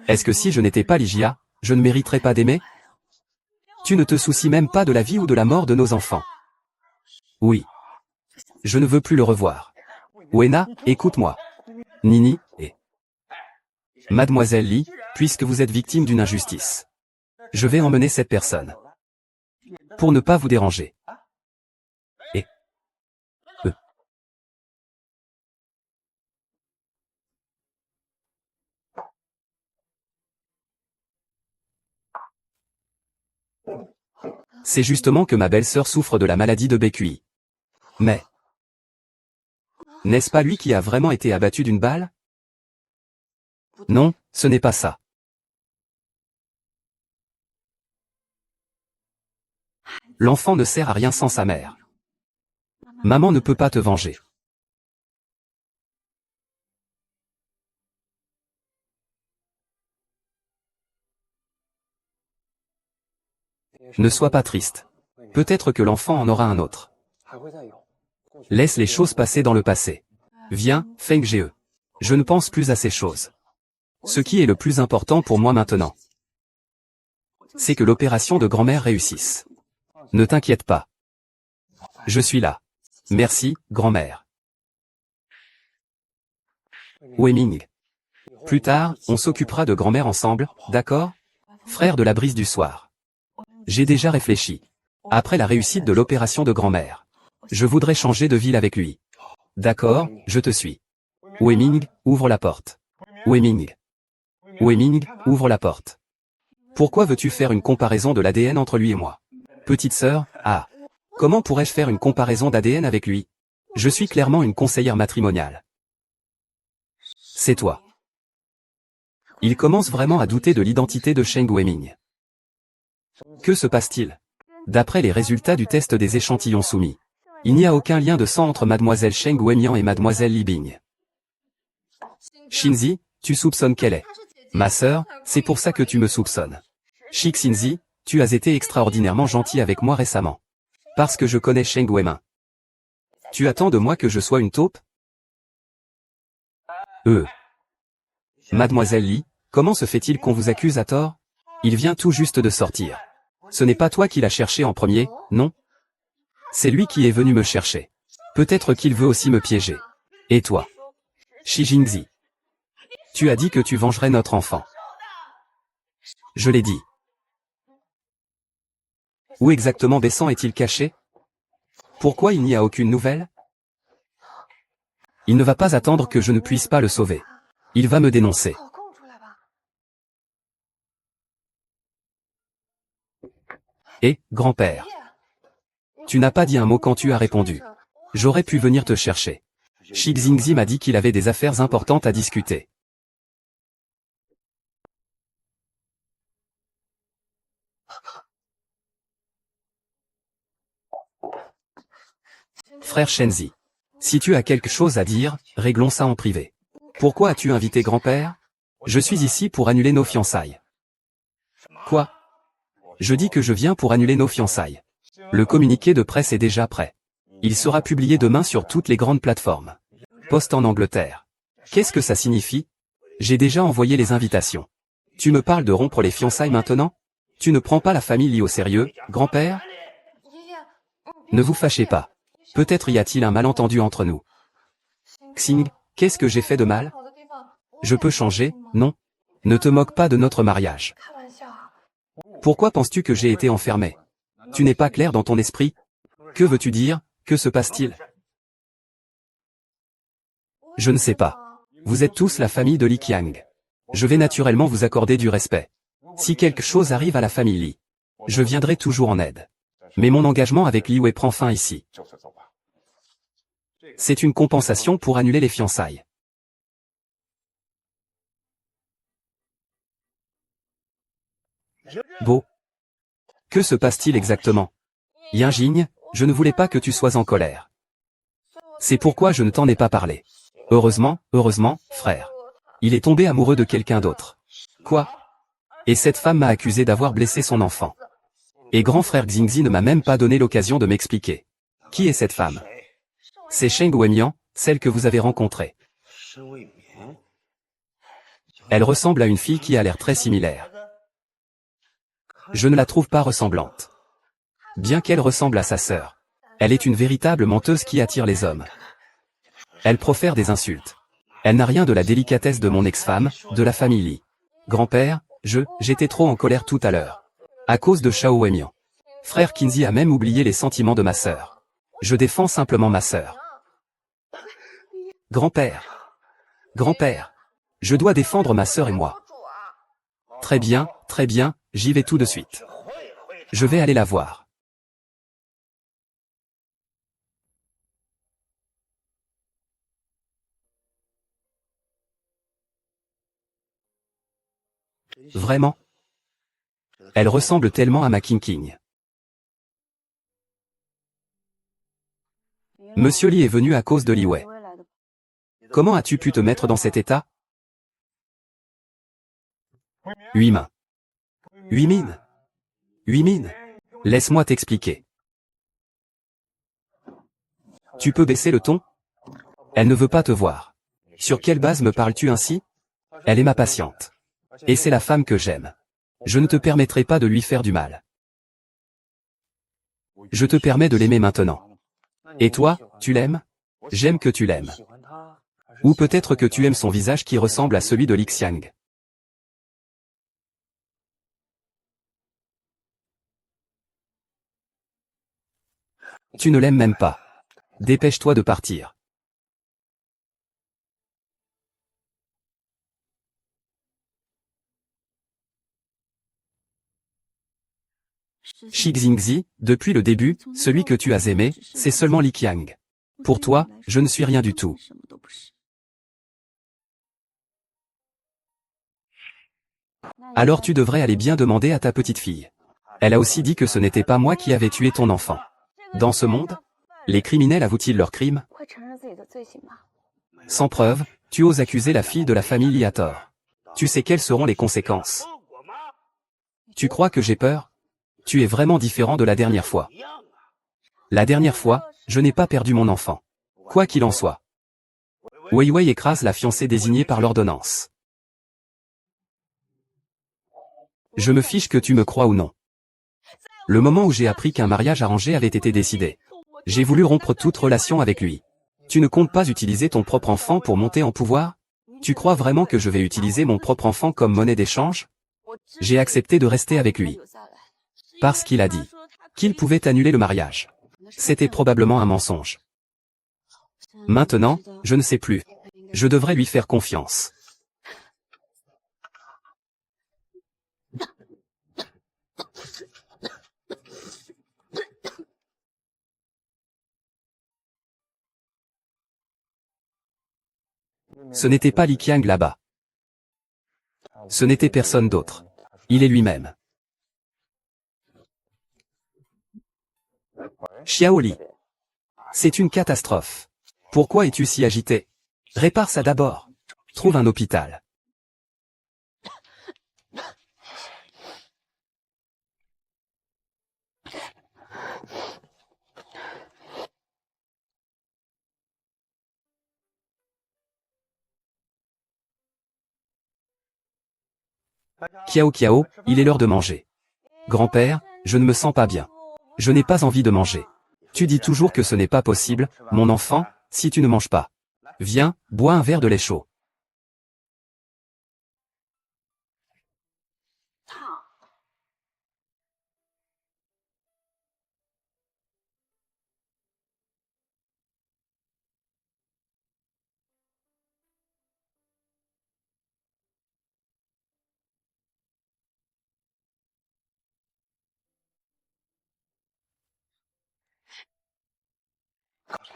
Speaker 1: Est-ce que si je n'étais pas Ligia, je ne mériterais pas d'aimer? Tu ne te soucies même pas de la vie ou de la mort de nos enfants. Oui. Je ne veux plus le revoir. Wena, écoute-moi. Nini, et Mademoiselle Li, puisque vous êtes victime d'une injustice. Je vais emmener cette personne. Pour ne pas vous déranger. Et c'est justement que ma belle-sœur souffre de la maladie de BQI. Mais N'est-ce pas lui qui a vraiment été abattu d'une balle? Non, ce n'est pas ça. L'enfant ne sert à rien sans sa mère. Maman ne peut pas te venger. Ne sois pas triste. Peut-être que l'enfant en aura un autre. Laisse les choses passer dans le passé. Viens, Feng Ge. Je ne pense plus à ces choses. Ce qui est le plus important pour moi maintenant, c'est que l'opération de grand-mère réussisse. Ne t'inquiète pas. Je suis là. Merci, grand-mère. Wei-Ming. Plus tard, on s'occupera de grand-mère ensemble, d'accord? Frère de la brise du soir. J'ai déjà réfléchi. Après la réussite de l'opération de grand-mère, je voudrais changer de ville avec lui. D'accord, je te suis. Wei-Ming, ouvre la porte. Wei-Ming. Wei-Ming, ouvre la porte. Pourquoi veux-tu faire une comparaison de l'ADN entre lui et moi? Petite sœur, ah. Comment pourrais-je faire une comparaison d'ADN avec lui? Je suis clairement une conseillère matrimoniale. C'est toi. Il commence vraiment à douter de l'identité de Sheng Wei-Ming. Que se passe-t-il? D'après les résultats du test des échantillons soumis, il n'y a aucun lien de sang entre mademoiselle Sheng Weimian et mademoiselle Li Bing. Xinzi, tu soupçonnes qu'elle est ma sœur, c'est pour ça que tu me soupçonnes. Xinzi, tu as été extraordinairement gentil avec moi récemment. Parce que je connais Sheng Weiming. Tu attends de moi que je sois une taupe? Mademoiselle Li, comment se fait-il qu'on vous accuse à tort? Il vient tout juste de sortir. Ce n'est pas toi qui l'as cherché en premier, non? C'est lui qui est venu me chercher. Peut-être qu'il veut aussi me piéger. Et toi? Shi Jingzi. Tu as dit que tu vengerais notre enfant. Je l'ai dit. Où exactement Bessan est-il caché? Pourquoi il n'y a aucune nouvelle? Il ne va pas attendre que je ne puisse pas le sauver. Il va me dénoncer. Et, grand-père, tu n'as pas dit un mot quand tu as répondu. J'aurais pu venir te chercher. Shi Jingzi m'a dit qu'il avait des affaires importantes à discuter. Frère Shenzi, si tu as quelque chose à dire, réglons ça en privé. Pourquoi as-tu invité grand-père? Je suis ici pour annuler nos fiançailles. Quoi? Je dis que je viens pour annuler nos fiançailles. Le communiqué de presse est déjà prêt. Il sera publié demain sur toutes les grandes plateformes. Poste en Angleterre. Qu'est-ce que ça signifie? J'ai déjà envoyé les invitations. Tu me parles de rompre les fiançailles maintenant? Tu ne prends pas la famille Li au sérieux, grand-père? Ne vous fâchez pas. Peut-être y a-t-il un malentendu entre nous. Xing, qu'est-ce que j'ai fait de mal? Je peux changer, non? Ne te moque pas de notre mariage. Pourquoi penses-tu que j'ai été enfermé? Tu n'es pas clair dans ton esprit? Que veux-tu dire? Que se passe-t-il? Je ne sais pas. Vous êtes tous la famille de Li Qiang. Je vais naturellement vous accorder du respect. Si quelque chose arrive à la famille Li, je viendrai toujours en aide. Mais mon engagement avec Li Wei prend fin ici. C'est une compensation pour annuler les fiançailles. Beau. Que se passe-t-il exactement? Yinjing, je ne voulais pas que tu sois en colère. C'est pourquoi je ne t'en ai pas parlé. Heureusement, frère. Il est tombé amoureux de quelqu'un d'autre. Quoi? Et cette femme m'a accusé d'avoir blessé son enfant. Et grand frère Xingzi ne m'a même pas donné l'occasion de m'expliquer. Qui est cette femme? C'est Sheng Weimian, celle que vous avez rencontrée. Elle ressemble à une fille qui a l'air très similaire. Je ne la trouve pas ressemblante. Bien qu'elle ressemble à sa sœur, elle est une véritable menteuse qui attire les hommes. Elle profère des insultes. Elle n'a rien de la délicatesse de mon ex-femme, de la famille Li. Grand-père, j'étais trop en colère tout à l'heure. À cause de Shao Weimian. Frère Qinzi a même oublié les sentiments de ma sœur. Je défends simplement ma sœur. Grand-père. Grand-père. Je dois défendre ma sœur et moi. Très bien, j'y vais tout de suite. Je vais aller la voir. Vraiment? Elle ressemble tellement à ma King. Monsieur Li est venu à cause de Li Wei. Comment as-tu pu te mettre dans cet état? 8 mains. 8 mines. 8 mines. Laisse-moi t'expliquer. Tu peux baisser le ton? Elle ne veut pas te voir. Sur quelle base me parles-tu ainsi? Elle est ma patiente. Et c'est la femme que j'aime. Je ne te permettrai pas de lui faire du mal. Je te permets de l'aimer maintenant. Et toi, tu l'aimes? J'aime que tu l'aimes. Ou peut-être que tu aimes son visage qui ressemble à celui de Lixiang. Tu ne l'aimes même pas. Dépêche-toi de partir. Shi Xingzi, depuis le début, celui que tu as aimé, c'est seulement Li Qiang. Pour toi, je ne suis rien du tout. Alors tu devrais aller bien demander à ta petite fille. Elle a aussi dit que ce n'était pas moi qui avais tué ton enfant. Dans ce monde, les criminels avouent-ils leurs crimes? Sans preuve, tu oses accuser la fille de la famille Li à tort. Tu sais quelles seront les conséquences. Tu crois que j'ai peur? Tu es vraiment différent de la dernière fois. La dernière fois, je n'ai pas perdu mon enfant. Quoi qu'il en soit. Wei Wei écrase la fiancée désignée par l'ordonnance. Je me fiche que tu me crois ou non. Le moment où j'ai appris qu'un mariage arrangé avait été décidé, j'ai voulu rompre toute relation avec lui. Tu ne comptes pas utiliser ton propre enfant pour monter en pouvoir? Tu crois vraiment que je vais utiliser mon propre enfant comme monnaie d'échange? J'ai accepté de rester avec lui. Parce qu'il a dit qu'il pouvait annuler le mariage. C'était probablement un mensonge. Maintenant, je ne sais plus. Je devrais lui faire confiance. Ce n'était pas Li Qiang là-bas. Ce n'était personne d'autre. Il est lui-même. Xiao Li. C'est une catastrophe. Pourquoi es-tu si agité? Répare ça d'abord. Trouve un hôpital. Kiao, il est l'heure de manger. Grand-père, je ne me sens pas bien. Je n'ai pas envie de manger. Tu dis toujours que ce n'est pas possible, mon enfant, si tu ne manges pas. Viens, bois un verre de lait chaud.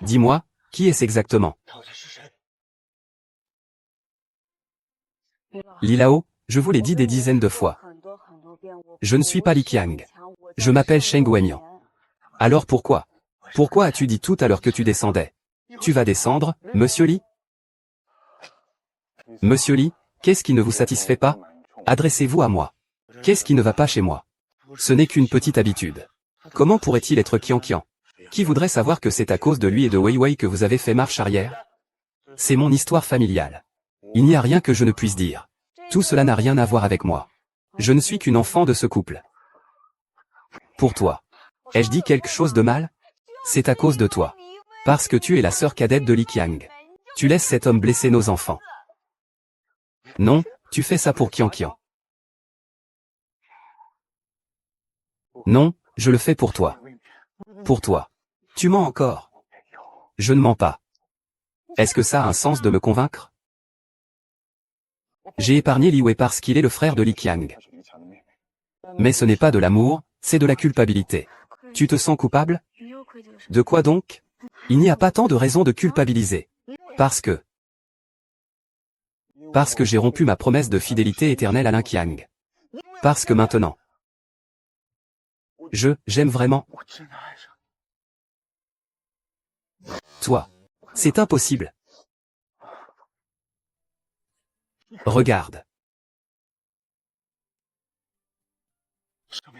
Speaker 1: Dis-moi, qui est-ce exactement? Li Lao, je vous l'ai dit des dizaines de fois. Je ne suis pas Li Qiang. Je m'appelle Sheng Wenyan. Alors pourquoi? Pourquoi as-tu dit tout à l'heure que tu descendais? Tu vas descendre, monsieur Li? Monsieur Li, qu'est-ce qui ne vous satisfait pas? Adressez-vous à moi. Qu'est-ce qui ne va pas chez moi? Ce n'est qu'une petite habitude. Comment pourrait-il être Qian? Qui voudrait savoir que c'est à cause de lui et de Wei Wei que vous avez fait marche arrière? C'est mon histoire familiale. Il n'y a rien que je ne puisse dire. Tout cela n'a rien à voir avec moi. Je ne suis qu'une enfant de ce couple. Pour toi. Ai-je dit quelque chose de mal? C'est à cause de toi. Parce que tu es la sœur cadette de Li Qiang. Tu laisses cet homme blesser nos enfants. Non, tu fais ça pour Qian. Non, je le fais pour toi. Pour toi. Tu mens encore. Je ne mens pas. Est-ce que ça a un sens de me convaincre? J'ai épargné Li Wei parce qu'il est le frère de Li Qiang. Mais ce n'est pas de l'amour, c'est de la culpabilité. Tu te sens coupable? De quoi donc? Il n'y a pas tant de raisons de culpabiliser. Parce que j'ai rompu ma promesse de fidélité éternelle à Lin Qiang. Parce que maintenant, j'aime vraiment. Toi. C'est impossible. Regarde.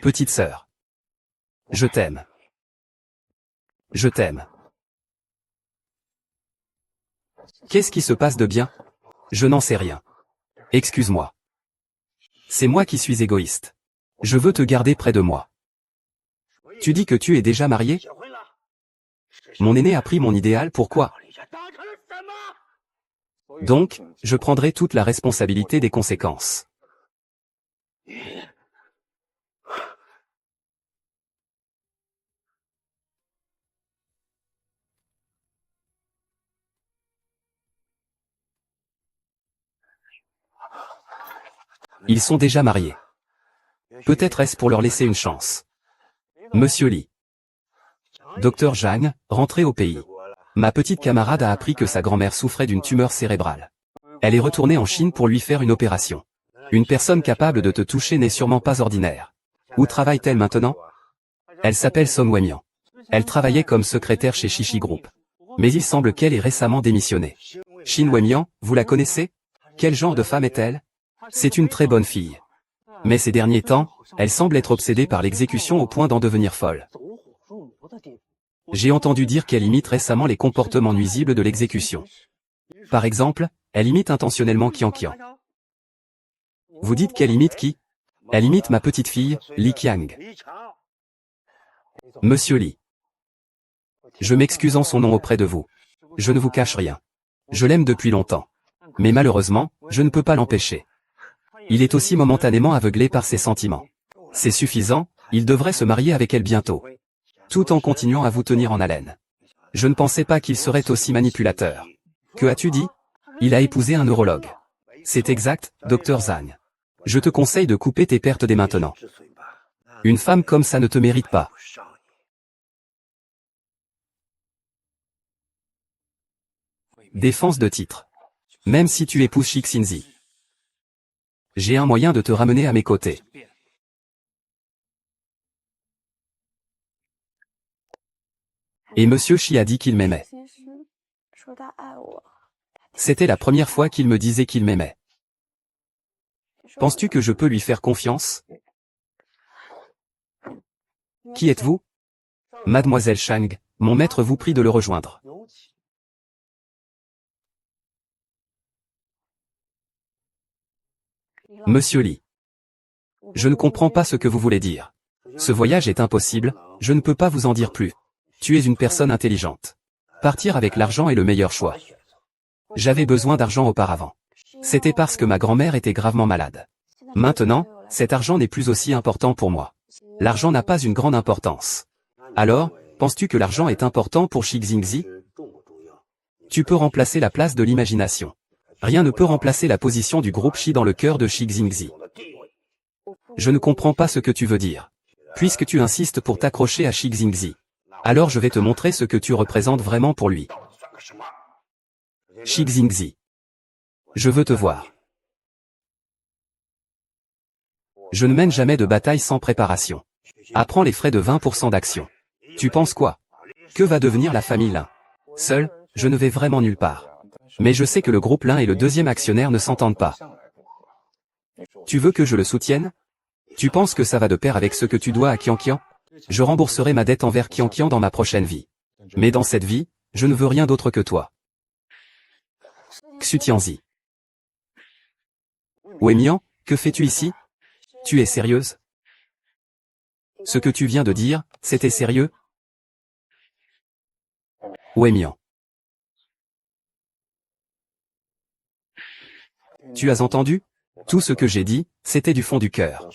Speaker 1: Petite sœur. Je t'aime. Je t'aime. Qu'est-ce qui se passe de bien? Je n'en sais rien. Excuse-moi. C'est moi qui suis égoïste. Je veux te garder près de moi. Tu dis que tu es déjà marié? Mon aîné a pris mon idéal, pourquoi? Donc, je prendrai toute la responsabilité des conséquences. Ils sont déjà mariés. Peut-être est-ce pour leur laisser une chance. Monsieur Li. Docteur Zhang, rentré au pays. Ma petite camarade a appris que sa grand-mère souffrait d'une tumeur cérébrale. Elle est retournée en Chine pour lui faire une opération. Une personne capable de te toucher n'est sûrement pas ordinaire. Où travaille-t-elle maintenant? Elle s'appelle Song Weimian. Elle travaillait comme secrétaire chez Shishi Group. Mais il semble qu'elle ait récemment démissionné. Shin Weimian, vous la connaissez? Quel genre de femme est-elle? C'est une très bonne fille. Mais ces derniers temps, elle semble être obsédée par l'exécution au point d'en devenir folle. J'ai entendu dire qu'elle imite récemment les comportements nuisibles de l'exécution. Par exemple, elle imite intentionnellement Qian Qian. Vous dites qu'elle imite qui? Elle imite ma petite fille, Li Qiang. Monsieur Li. Je m'excuse en son nom auprès de vous. Je ne vous cache rien. Je l'aime depuis longtemps. Mais malheureusement, je ne peux pas l'empêcher. Il est aussi momentanément aveuglé par ses sentiments. C'est suffisant, il devrait se marier avec elle bientôt. Tout en continuant à vous tenir en haleine. Je ne pensais pas qu'il serait aussi manipulateur. Que as-tu dit? Il a épousé un neurologue. C'est exact, docteur Zhang. Je te conseille de couper tes pertes dès maintenant. Une femme comme ça ne te mérite pas. Défense de titre. Même si tu épouses Shixinzi. J'ai un moyen de te ramener à mes côtés. Et Monsieur Shi a dit qu'il m'aimait. C'était la première fois qu'il me disait qu'il m'aimait. Penses-tu que je peux lui faire confiance? Qui êtes-vous? Mademoiselle Shang, mon maître vous prie de le rejoindre. Monsieur Li. Je ne comprends pas ce que vous voulez dire. Ce voyage est impossible, je ne peux pas vous en dire plus. Tu es une personne intelligente. Partir avec l'argent est le meilleur choix. J'avais besoin d'argent auparavant. C'était parce que ma grand-mère était gravement malade. Maintenant, cet argent n'est plus aussi important pour moi. L'argent n'a pas une grande importance. Alors, penses-tu que l'argent est important pour Shixinzi? Tu peux remplacer la place de l'imagination. Rien ne peut remplacer la position du groupe Shi dans le cœur de Shixinzi. Je ne comprends pas ce que tu veux dire. Puisque tu insistes pour t'accrocher à Shixinzi. Alors je vais te montrer ce que tu représentes vraiment pour lui. Shixinzi. Je veux te voir. Je ne mène jamais de bataille sans préparation. Apprends les frais de 20% d'action. Tu penses quoi? Que va devenir la famille Lin? Seul, je ne vais vraiment nulle part. Mais je sais que le groupe Lin et le deuxième actionnaire ne s'entendent pas. Tu veux que je le soutienne? Tu penses que ça va de pair avec ce que tu dois à Qian Qian? Je rembourserai ma dette envers Qian Qian dans ma prochaine vie. Mais dans cette vie, je ne veux rien d'autre que toi. Xu Tianzi. Weimian, que fais-tu ici? Tu es sérieuse? Ce que tu viens de dire, c'était sérieux? Weimian. Tu as entendu? Tout ce que j'ai dit, c'était du fond du cœur.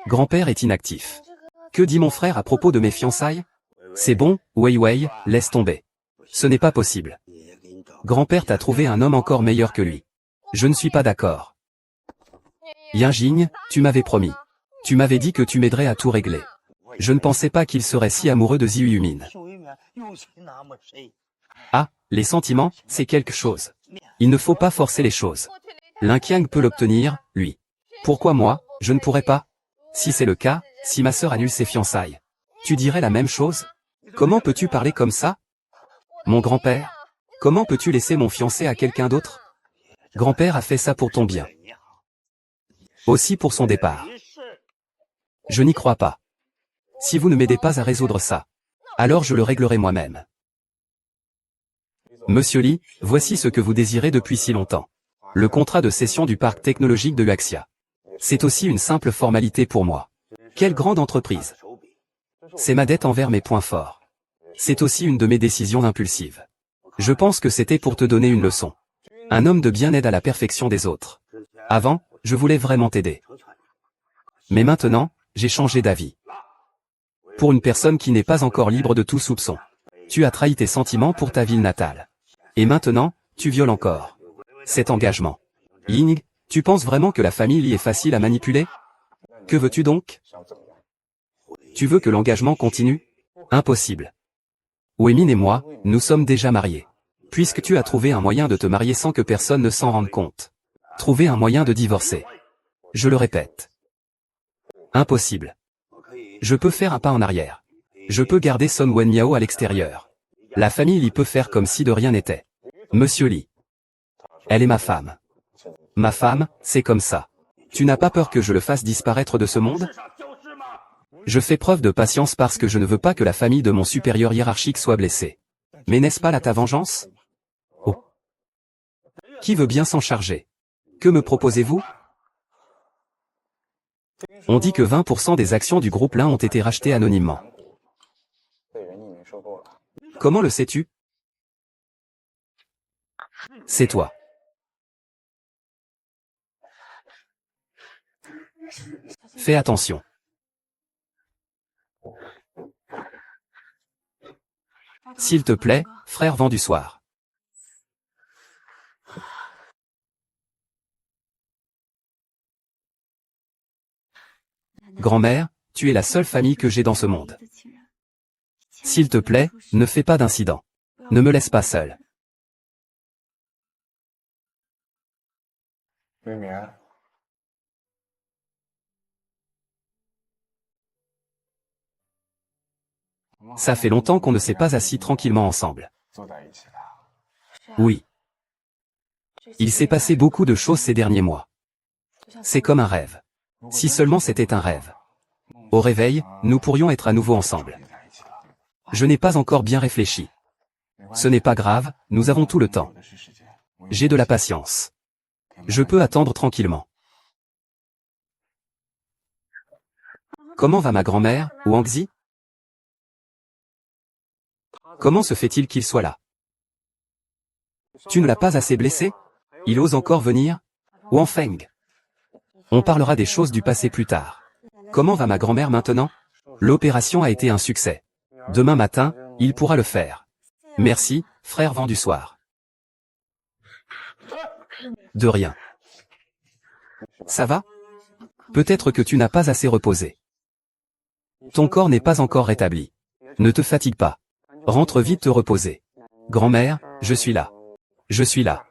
Speaker 1: Grand-père est inactif. Que dit mon frère à propos de mes fiançailles? C'est bon, Wei Wei, laisse tomber. Ce n'est pas possible. Grand-père t'a trouvé un homme encore meilleur que lui. Je ne suis pas d'accord. Yanjing, tu m'avais promis. Tu m'avais dit que tu m'aiderais à tout régler. Je ne pensais pas qu'il serait si amoureux de Ziyu Yumin. Ah, les sentiments, c'est quelque chose. Il ne faut pas forcer les choses. Lin Qiang peut l'obtenir, lui. Pourquoi moi, je ne pourrais pas? Si c'est le cas, si ma sœur annule ses fiançailles, tu dirais la même chose? Comment peux-tu parler comme ça? Mon grand-père? Comment peux-tu laisser mon fiancé à quelqu'un d'autre? Grand-père a fait ça pour ton bien. Aussi pour son départ. Je n'y crois pas. Si vous ne m'aidez pas à résoudre ça, alors je le réglerai moi-même. Monsieur Li, voici ce que vous désirez depuis si longtemps. Le contrat de cession du parc technologique de Luaxia. C'est aussi une simple formalité pour moi. Quelle grande entreprise. C'est ma dette envers mes points forts. C'est aussi une de mes décisions impulsives. Je pense que c'était pour te donner une leçon. Un homme de bien aide à la perfection des autres. Avant, je voulais vraiment t'aider. Mais maintenant, j'ai changé d'avis. Pour une personne qui n'est pas encore libre de tout soupçon. Tu as trahi tes sentiments pour ta ville natale. Et maintenant, tu violes encore cet engagement. Ying, tu penses vraiment que la famille Li est facile à manipuler? Que veux-tu donc? Tu veux que l'engagement continue? Impossible. Wemin et moi, nous sommes déjà mariés. Puisque tu as trouvé un moyen de te marier sans que personne ne s'en rende compte. Trouver un moyen de divorcer. Je le répète. Impossible. Je peux faire un pas en arrière. Je peux garder Son Wen Miao à l'extérieur. La famille Li peut faire comme si de rien n'était. Monsieur Li. Elle est ma femme. Ma femme, c'est comme ça. Tu n'as pas peur que je le fasse disparaître de ce monde? Je fais preuve de patience parce que je ne veux pas que la famille de mon supérieur hiérarchique soit blessée. Mais n'est-ce pas là ta vengeance? Oh. Qui veut bien s'en charger? Que me proposez-vous? On dit que 20% des actions du groupe Lin ont été rachetées anonymement. Comment le sais-tu? C'est toi. Fais attention. S'il te plaît, frère vent du soir. Grand-mère, tu es la seule famille que j'ai dans ce monde. S'il te plaît, ne fais pas d'incident. Ne me laisse pas seul. Ça fait longtemps qu'on ne s'est pas assis tranquillement ensemble. Oui. Il s'est passé beaucoup de choses ces derniers mois. C'est comme un rêve. Si seulement c'était un rêve. Au réveil, nous pourrions être à nouveau ensemble. Je n'ai pas encore bien réfléchi. Ce n'est pas grave, nous avons tout le temps. J'ai de la patience. Je peux attendre tranquillement. Comment va ma grand-mère, Wangzi? Comment se fait-il qu'il soit là? Tu ne l'as pas assez blessé? Il ose encore venir? Wang Feng. On parlera des choses du passé plus tard. Comment va ma grand-mère maintenant? L'opération a été un succès. Demain matin, il pourra le faire. Merci, frère vent du soir. De rien. Ça va? Peut-être que tu n'as pas assez reposé. Ton corps n'est pas encore rétabli. Ne te fatigue pas. Rentre vite te reposer. Grand-mère, je suis là. Je suis là.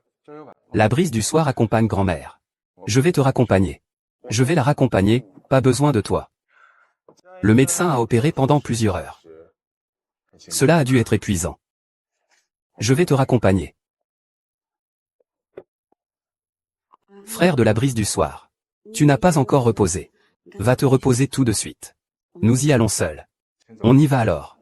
Speaker 1: La brise du soir accompagne grand-mère. Je vais te raccompagner. Je vais la raccompagner, pas besoin de toi. Le médecin a opéré pendant plusieurs heures. Cela a dû être épuisant. Je vais te raccompagner. Frère de la brise du soir. Tu n'as pas encore reposé. Va te reposer tout de suite. Nous y allons seuls. On y va alors.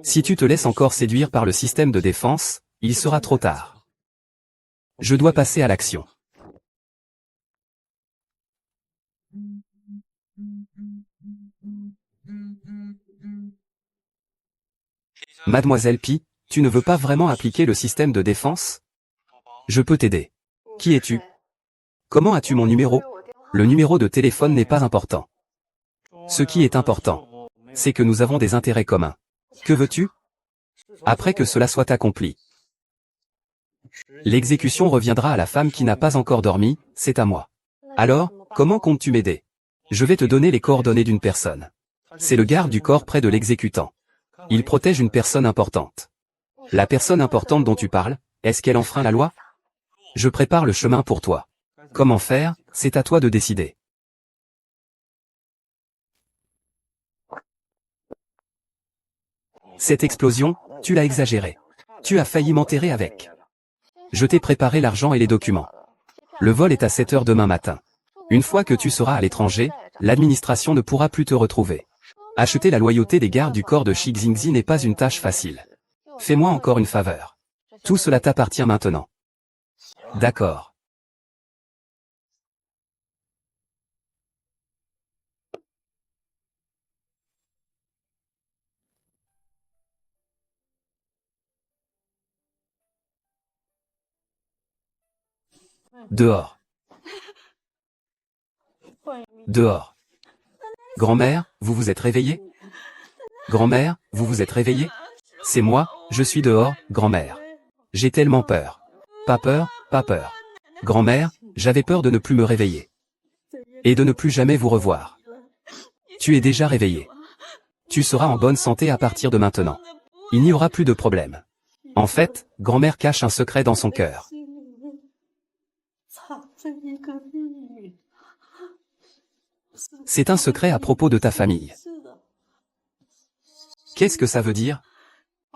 Speaker 1: Si tu te laisses encore séduire par le système de défense, il sera trop tard. Je dois passer à l'action. Mademoiselle Pi, tu ne veux pas vraiment appliquer le système de défense? Je peux t'aider. Qui es-tu? Comment as-tu mon numéro? Le numéro de téléphone n'est pas important. Ce qui est important, c'est que nous avons des intérêts communs. Que veux-tu? Après que cela soit accompli, l'exécution reviendra à la femme qui n'a pas encore dormi, c'est à moi. Alors, comment comptes-tu m'aider? Je vais te donner les coordonnées d'une personne. C'est le garde du corps près de l'exécutant. Il protège une personne importante. La personne importante dont tu parles, est-ce qu'elle enfreint la loi? Je prépare le chemin pour toi. Comment faire, c'est à toi de décider. Cette explosion, tu l'as exagérée. Tu as failli m'enterrer avec. Je t'ai préparé l'argent et les documents. Le vol est à 7 heures demain matin. Une fois que tu seras à l'étranger, l'administration ne pourra plus te retrouver. Acheter la loyauté des gardes du corps de Shi Xingzi n'est pas une tâche facile. Fais-moi encore une faveur. Tout cela t'appartient maintenant. D'accord. Dehors. Dehors. Grand-mère, vous vous êtes réveillée? Grand-mère, vous vous êtes réveillée? C'est moi, je suis dehors, grand-mère. J'ai tellement peur. Pas peur, pas peur. Grand-mère, j'avais peur de ne plus me réveiller. Et de ne plus jamais vous revoir. Tu es déjà réveillée. Tu seras en bonne santé à partir de maintenant. Il n'y aura plus de problème. En fait, grand-mère cache un secret dans son cœur. C'est un secret à propos de ta famille. Qu'est-ce que ça veut dire?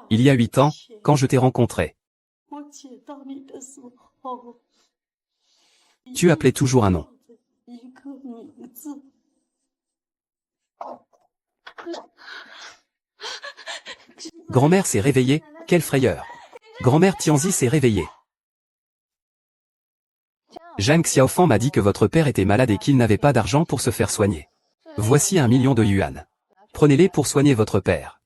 Speaker 1: Il y a 8 ans, quand je t'ai rencontré. Tu appelais toujours un nom. Grand-mère s'est réveillée, quelle frayeur. Grand-mère Tianzi s'est réveillée. Zhang Xiaofang m'a dit que votre père était malade et qu'il n'avait pas d'argent pour se faire soigner. Voici 1 million de yuan. Prenez-les pour soigner votre père.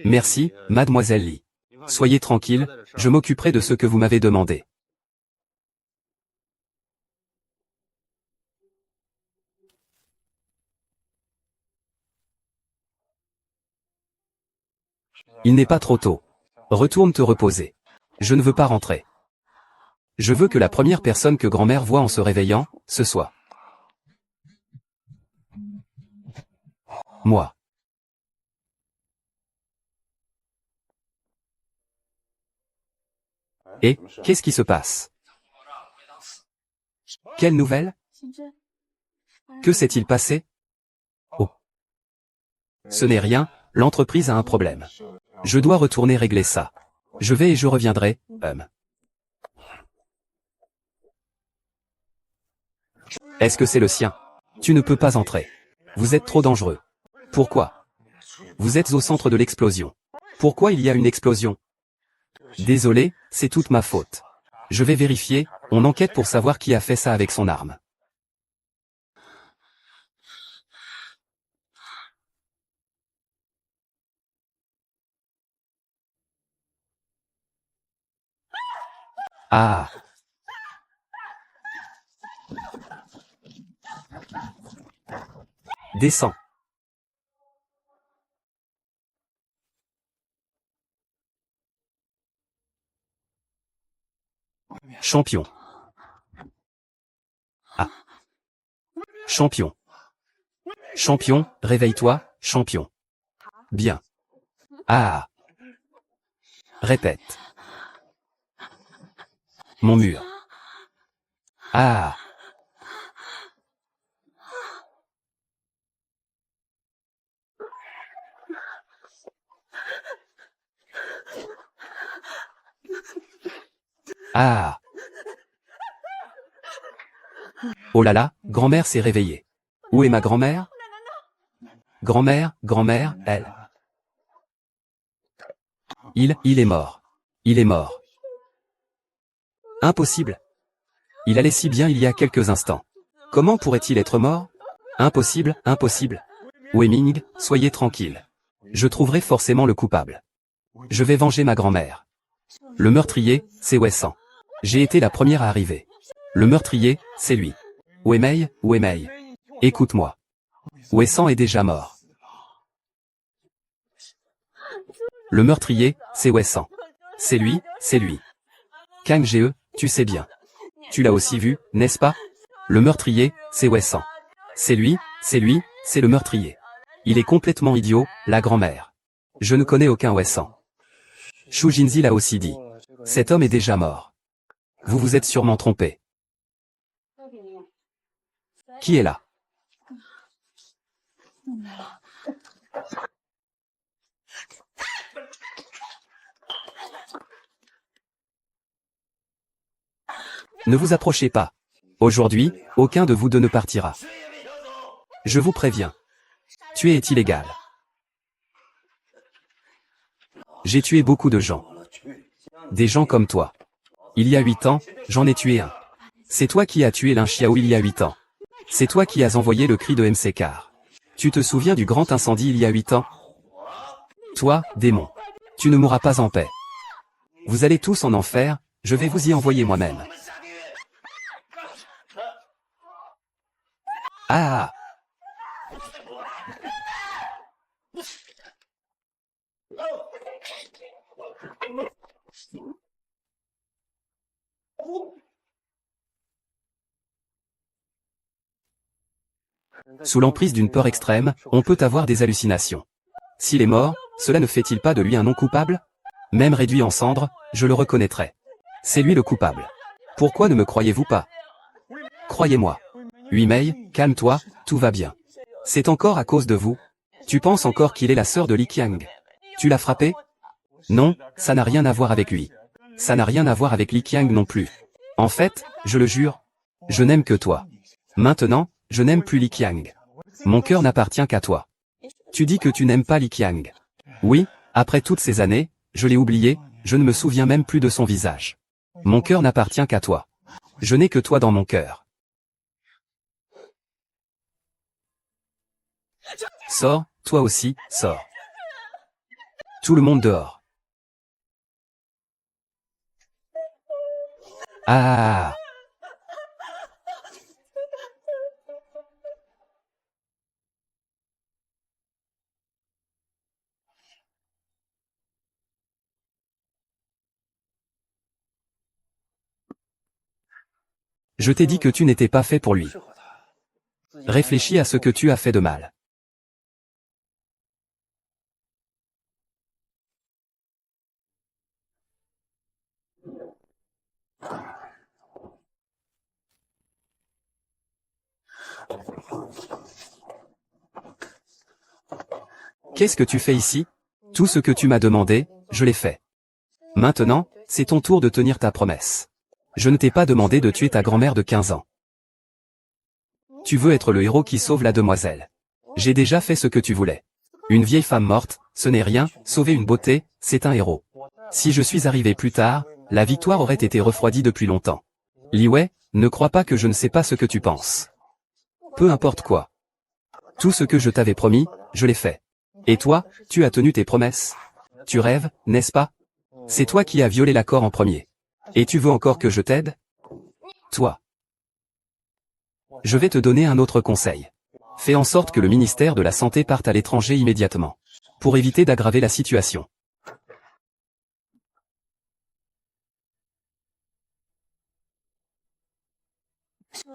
Speaker 1: Merci, mademoiselle Li. Soyez tranquille, je m'occuperai de ce que vous m'avez demandé. Il n'est pas trop tôt. Retourne te reposer. Je ne veux pas rentrer. Je veux que la première personne que grand-mère voit en se réveillant, ce soit moi. Et, qu'est-ce qui se passe? Quelle nouvelle? Que s'est-il passé? Oh. Ce n'est rien, l'entreprise a un problème. Je dois retourner régler ça. Je vais et je reviendrai, Est-ce que c'est le sien? Tu ne peux pas entrer. Vous êtes trop dangereux. Pourquoi? Vous êtes au centre de l'explosion. Pourquoi il y a une explosion? Désolé, c'est toute ma faute. Je vais vérifier, on enquête pour savoir qui a fait ça avec son arme. Ah! Descends. Champion. Ah. Champion. Champion, réveille-toi, champion. Bien. Ah. Répète. Mon mur. Ah. Ah. Oh là là, grand-mère s'est réveillée. Où est ma grand-mère? Grand-mère, grand-mère, elle. Il est mort. Il est mort. Impossible. Il allait si bien il y a quelques instants. Comment pourrait-il être mort? Impossible, impossible. Wei Ming, soyez tranquille. Je trouverai forcément le coupable. Je vais venger ma grand-mère. Le meurtrier, c'est Wei San. J'ai été la première à arriver. Le meurtrier, c'est lui. Wei Mei. Écoute-moi. Wei San est déjà mort. Le meurtrier, c'est Wei San. C'est lui, c'est lui. Kang Ge, tu sais bien. Tu l'as aussi vu, n'est-ce pas? Le meurtrier, c'est Wei San. C'est lui, c'est le meurtrier. Il est complètement idiot, la grand-mère. Je ne connais aucun Wei-san. Shu Jinzi l'a aussi dit. Cet homme est déjà mort. Vous vous êtes sûrement trompé. Qui est là? Ne vous approchez pas. Aujourd'hui, aucun de vous deux ne partira. Je vous préviens. Tuer est illégal. J'ai tué beaucoup de gens. Des gens comme toi. Il y a 8 ans, j'en ai tué un. C'est toi qui as tué Lin Xiao il y a 8 ans. C'est toi qui as envoyé le cri de MC Car. Tu te souviens du grand incendie il y a 8 ans? Toi, démon. Tu ne mourras pas en paix. Vous allez tous en enfer, je vais vous y envoyer moi-même. Ah! Sous l'emprise d'une peur extrême, on peut avoir des hallucinations. S'il est mort, cela ne fait-il pas de lui un non coupable? Même réduit en cendres, je le reconnaîtrai. C'est lui le coupable. Pourquoi ne me croyez-vous pas? Croyez-moi. Huimei, calme-toi, tout va bien. C'est encore à cause de vous. Tu penses encore qu'il est la sœur de Li Qiang? Tu l'as frappé? Non, ça n'a rien à voir avec lui. Ça n'a rien à voir avec Li Qiang non plus. En fait, je le jure, je n'aime que toi. Maintenant, je n'aime plus Li Qiang. Mon cœur n'appartient qu'à toi. Tu dis que tu n'aimes pas Li Qiang. Oui, après toutes ces années, je l'ai oublié, je ne me souviens même plus de son visage. Mon cœur n'appartient qu'à toi. Je n'ai que toi dans mon cœur. Sors, toi aussi, sors. Tout le monde dehors. Ah! Je t'ai dit que tu n'étais pas fait pour lui. Réfléchis à ce que tu as fait de mal. Qu'est-ce que tu fais ici? Tout ce que tu m'as demandé, je l'ai fait. Maintenant, c'est ton tour de tenir ta promesse. Je ne t'ai pas demandé de tuer ta grand-mère de 15 ans. Tu veux être le héros qui sauve la demoiselle. J'ai déjà fait ce que tu voulais. Une vieille femme morte, ce n'est rien, sauver une beauté, c'est un héros. Si je suis arrivé plus tard, la victoire aurait été refroidie depuis longtemps. Li Wei, ne crois pas que je ne sais pas ce que tu penses. Peu importe quoi. Tout ce que je t'avais promis, je l'ai fait. Et toi, tu as tenu tes promesses. Tu rêves, n'est-ce pas? C'est toi qui as violé l'accord en premier. Et tu veux encore que je t'aide? Toi. Je vais te donner un autre conseil. Fais en sorte que le ministère de la Santé parte à l'étranger immédiatement. Pour éviter d'aggraver la situation.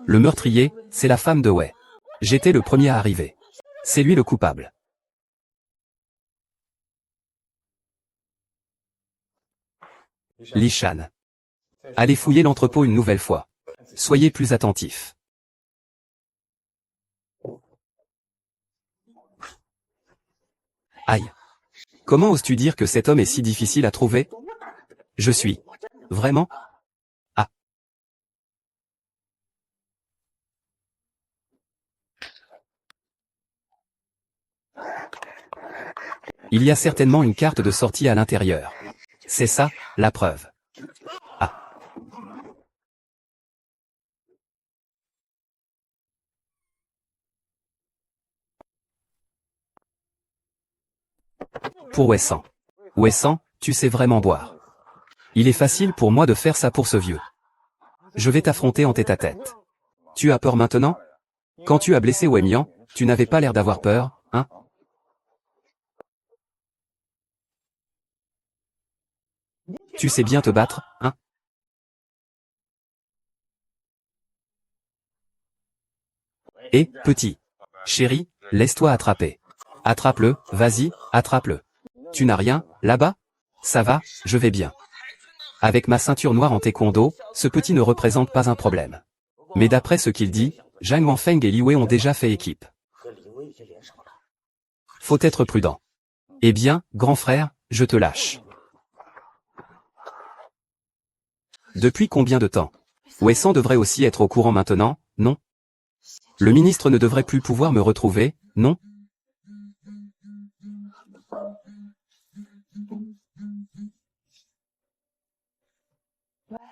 Speaker 1: Le meurtrier, c'est la femme de Wei. J'étais le premier à arriver. C'est lui le coupable. Li Shan. Allez fouiller l'entrepôt une nouvelle fois. Soyez plus attentifs. Aïe. Comment oses-tu dire que cet homme est si difficile à trouver? Je suis. Vraiment? Ah. Il y a certainement une carte de sortie à l'intérieur. C'est ça, la preuve. Ah. Pour Wei-san. Wei-san, tu sais vraiment boire. Il est facile pour moi de faire ça pour ce vieux. Je vais t'affronter en tête-à-tête. Tu as peur maintenant? Quand tu as blessé Wei Mian, tu n'avais pas l'air d'avoir peur, hein? Tu sais bien te battre, hein? Et, petit. Chéri, laisse-toi attraper. Attrape-le, vas-y, attrape-le. Tu n'as rien, là-bas? Ça va, je vais bien. Avec ma ceinture noire en taekwondo, ce petit ne représente pas un problème. Mais d'après ce qu'il dit, Zhang Wanfeng et Li Wei ont déjà fait équipe. Faut être prudent. Eh bien, grand frère, je te lâche. Depuis combien de temps? Wei San devrait aussi être au courant maintenant, non? Le ministre ne devrait plus pouvoir me retrouver, non?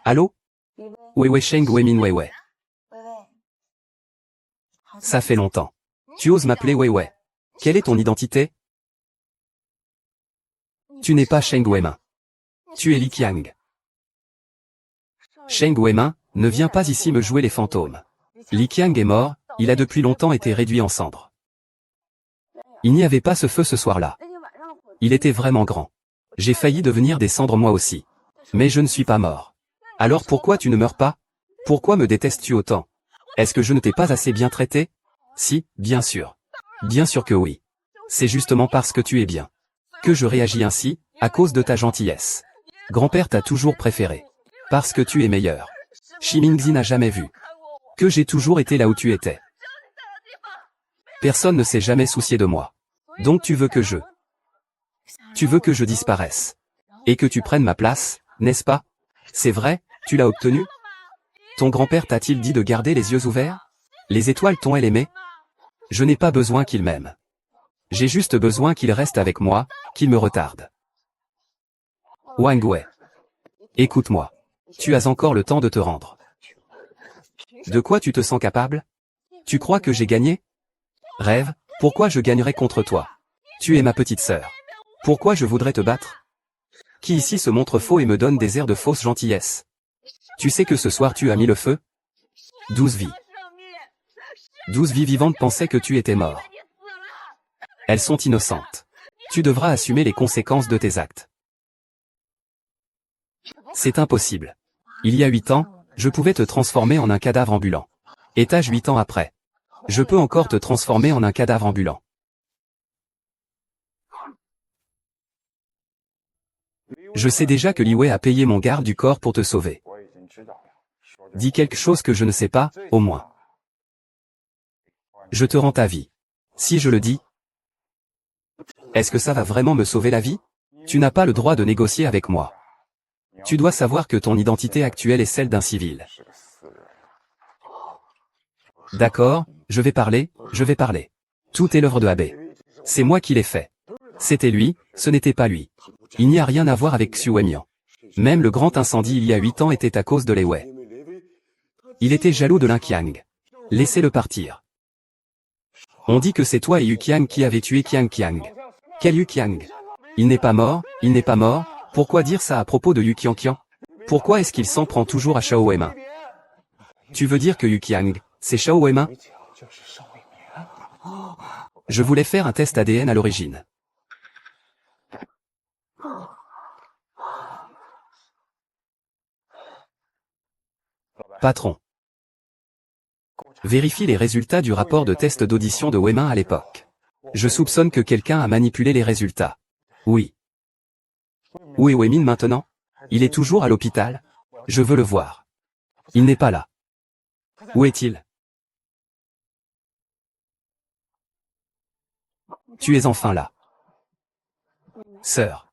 Speaker 1: Allô? Wei Wei Sheng Wei Min Wei Wei. Ça fait longtemps. Tu oses m'appeler Wei Wei. Quelle est ton identité? Tu n'es pas Sheng Weimin. Tu es Li Qiang. Sheng Weimin, ne viens pas ici me jouer les fantômes. Li Qiang est mort, il a depuis longtemps été réduit en cendres. Il n'y avait pas ce feu ce soir-là. Il était vraiment grand. J'ai failli devenir des cendres moi aussi. Mais je ne suis pas mort. Alors pourquoi tu ne meurs pas? Pourquoi me détestes-tu autant? Est-ce que je ne t'ai pas assez bien traité? Si, bien sûr. Bien sûr que oui. C'est justement parce que tu es bien que je réagis ainsi, à cause de ta gentillesse. Grand-père t'a toujours préféré. Parce que tu es meilleur. Shimingzi n'a jamais vu que j'ai toujours été là où tu étais. Personne ne s'est jamais soucié de moi. Donc tu veux que je disparaisse. Et que tu prennes ma place, n'est-ce pas? C'est vrai, tu l'as obtenu? Ton grand-père t'a-t-il dit de garder les yeux ouverts? Les étoiles t'ont-elles aimé? Je n'ai pas besoin qu'il m'aime. J'ai juste besoin qu'il reste avec moi, qu'il me retarde. Wang Wei. Écoute-moi. Tu as encore le temps de te rendre. De quoi tu te sens capable? Tu crois que j'ai gagné? Rêve, pourquoi je gagnerais contre toi? Tu es ma petite sœur. Pourquoi je voudrais te battre? Qui ici se montre faux et me donne des airs de fausse gentillesse? Tu sais que ce soir tu as mis le feu? 12 vies. 12 vies vivantes pensaient que tu étais mort. Elles sont innocentes. Tu devras assumer les conséquences de tes actes. C'est impossible. Il y a 8 ans, je pouvais te transformer en un cadavre ambulant. Étage 8 ans après. Je peux encore te transformer en un cadavre ambulant. Je sais déjà que Li Wei a payé mon garde du corps pour te sauver. Dis quelque chose que je ne sais pas, au moins. Je te rends ta vie. Si je le dis, est-ce que ça va vraiment me sauver la vie? Tu n'as pas le droit de négocier avec moi. Tu dois savoir que ton identité actuelle est celle d'un civil. D'accord, je vais parler. Tout est l'œuvre de Abe. C'est moi qui l'ai fait. C'était lui, ce n'était pas lui. Il n'y a rien à voir avec Xu Wenmian. Même le grand incendie il y a 8 ans était à cause de Lei Wei. Il était jaloux de Lin Qiang. Laissez-le partir. On dit que c'est toi et Yu Qiang qui avez tué Qiang Qiang. Quel Yu Qiang? Il n'est pas mort, Pourquoi dire ça à propos de Yu Qiang? Pourquoi est-ce qu'il s'en prend toujours à Shao Weimin? Tu veux dire que Yu Qiang, c'est Shao Weimin? Je voulais faire un test ADN à l'origine. Patron. Vérifie les résultats du rapport de test d'audition de Weimin à l'époque. Je soupçonne que quelqu'un a manipulé les résultats. Oui. Où est Weimin maintenant? Il est toujours à l'hôpital? Je veux le voir. Il n'est pas là. Où est-il? Tu es enfin là. Sœur.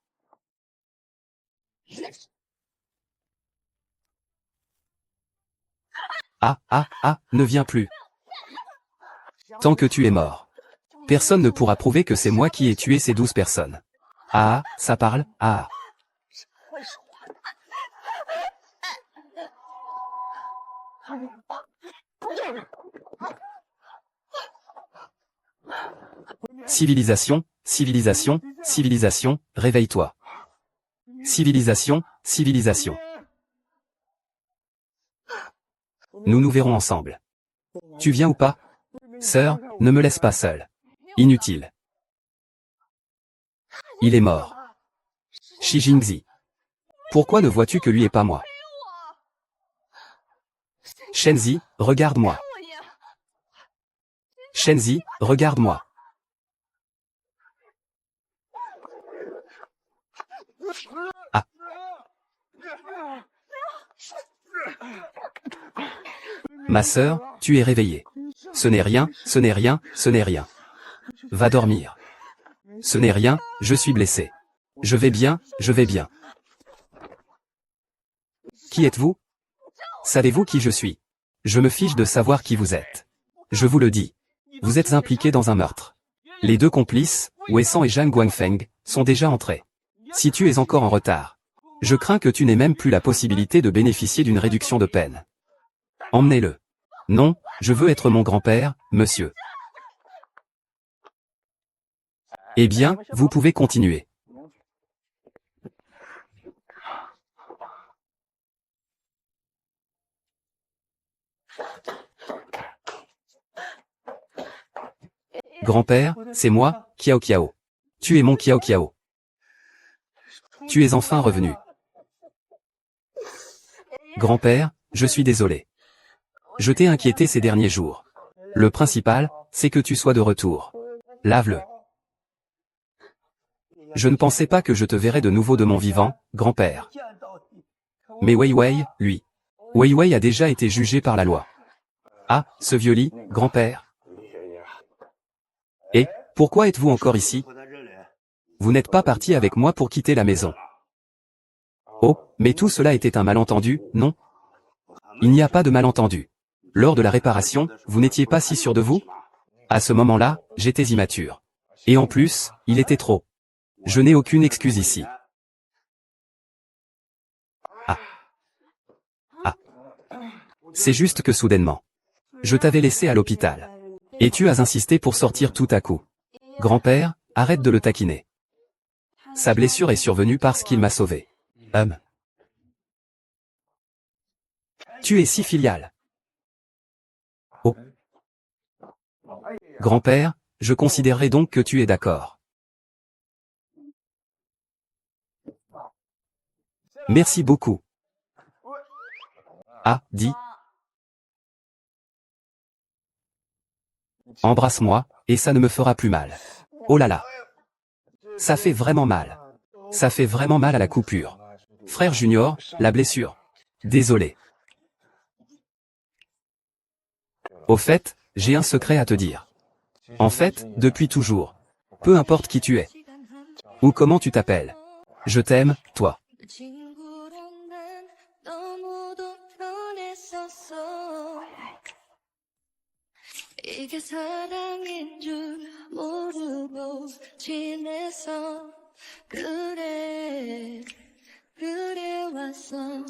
Speaker 1: Ne viens plus. Tant que tu es mort. Personne ne pourra prouver que c'est moi qui ai tué ces 12 personnes. Ça parle, Civilisation, réveille-toi. Civilisation. Nous nous verrons ensemble. Tu viens ou pas? Sœur, ne me laisse pas seule. Inutile. Il est mort. Shi Jingzi. Pourquoi ne vois-tu que lui et pas moi? Shenzi, regarde-moi. Shenzi, regarde-moi. Ah. Ma sœur, tu es réveillée. Ce n'est rien, ce n'est rien, ce n'est rien. Va dormir. Ce n'est rien, je suis blessé. Je vais bien, je vais bien. Qui êtes-vous? Savez-vous qui je suis? Je me fiche de savoir qui vous êtes. Je vous le dis. Vous êtes impliqué dans un meurtre. Les deux complices, Wei-san et Zhang Guangfeng, sont déjà entrés. Si tu es encore en retard, je crains que tu n'aies même plus la possibilité de bénéficier d'une réduction de peine. Emmenez-le. Non, je veux être mon grand-père, monsieur. Eh bien, vous pouvez continuer. Grand-père, c'est moi, Kiao Kiao. Tu es mon Kiao Kiao. Tu es enfin revenu. Grand-père, je suis désolé. Je t'ai inquiété ces derniers jours. Le principal, c'est que tu sois de retour. Lave-le. Je ne pensais pas que je te verrais de nouveau de mon vivant, grand-père. Mais Wei Wei, lui. Wei Wei a déjà été jugé par la loi. Ah, ce vieux lit, grand-père. Et, pourquoi êtes-vous encore ici? Vous n'êtes pas parti avec moi pour quitter la maison. Oh, mais tout cela était un malentendu, non? Il n'y a pas de malentendu. Lors de la réparation, vous n'étiez pas si sûr de vous? À ce moment-là, j'étais immature. Et en plus, il était trop. Je n'ai aucune excuse ici. Ah. Ah. C'est juste que soudainement. Je t'avais laissé à l'hôpital. Et tu as insisté pour sortir tout à coup. Grand-père, arrête de le taquiner. Sa blessure est survenue parce qu'il m'a sauvé. Tu es si filial. Oh. Grand-père, je considérerai donc que tu es d'accord. Merci beaucoup. Ah, dis. Embrasse-moi, et ça ne me fera plus mal. Oh là là. Ça fait vraiment mal. Ça fait vraiment mal à la coupure. Frère Junior, la blessure. Désolé. Au fait, j'ai un secret à te dire. En fait, depuis toujours. Peu importe qui tu es. Ou comment tu t'appelles. Je t'aime, toi. 이게 사랑인 줄 모르고 지내서 그래 왔어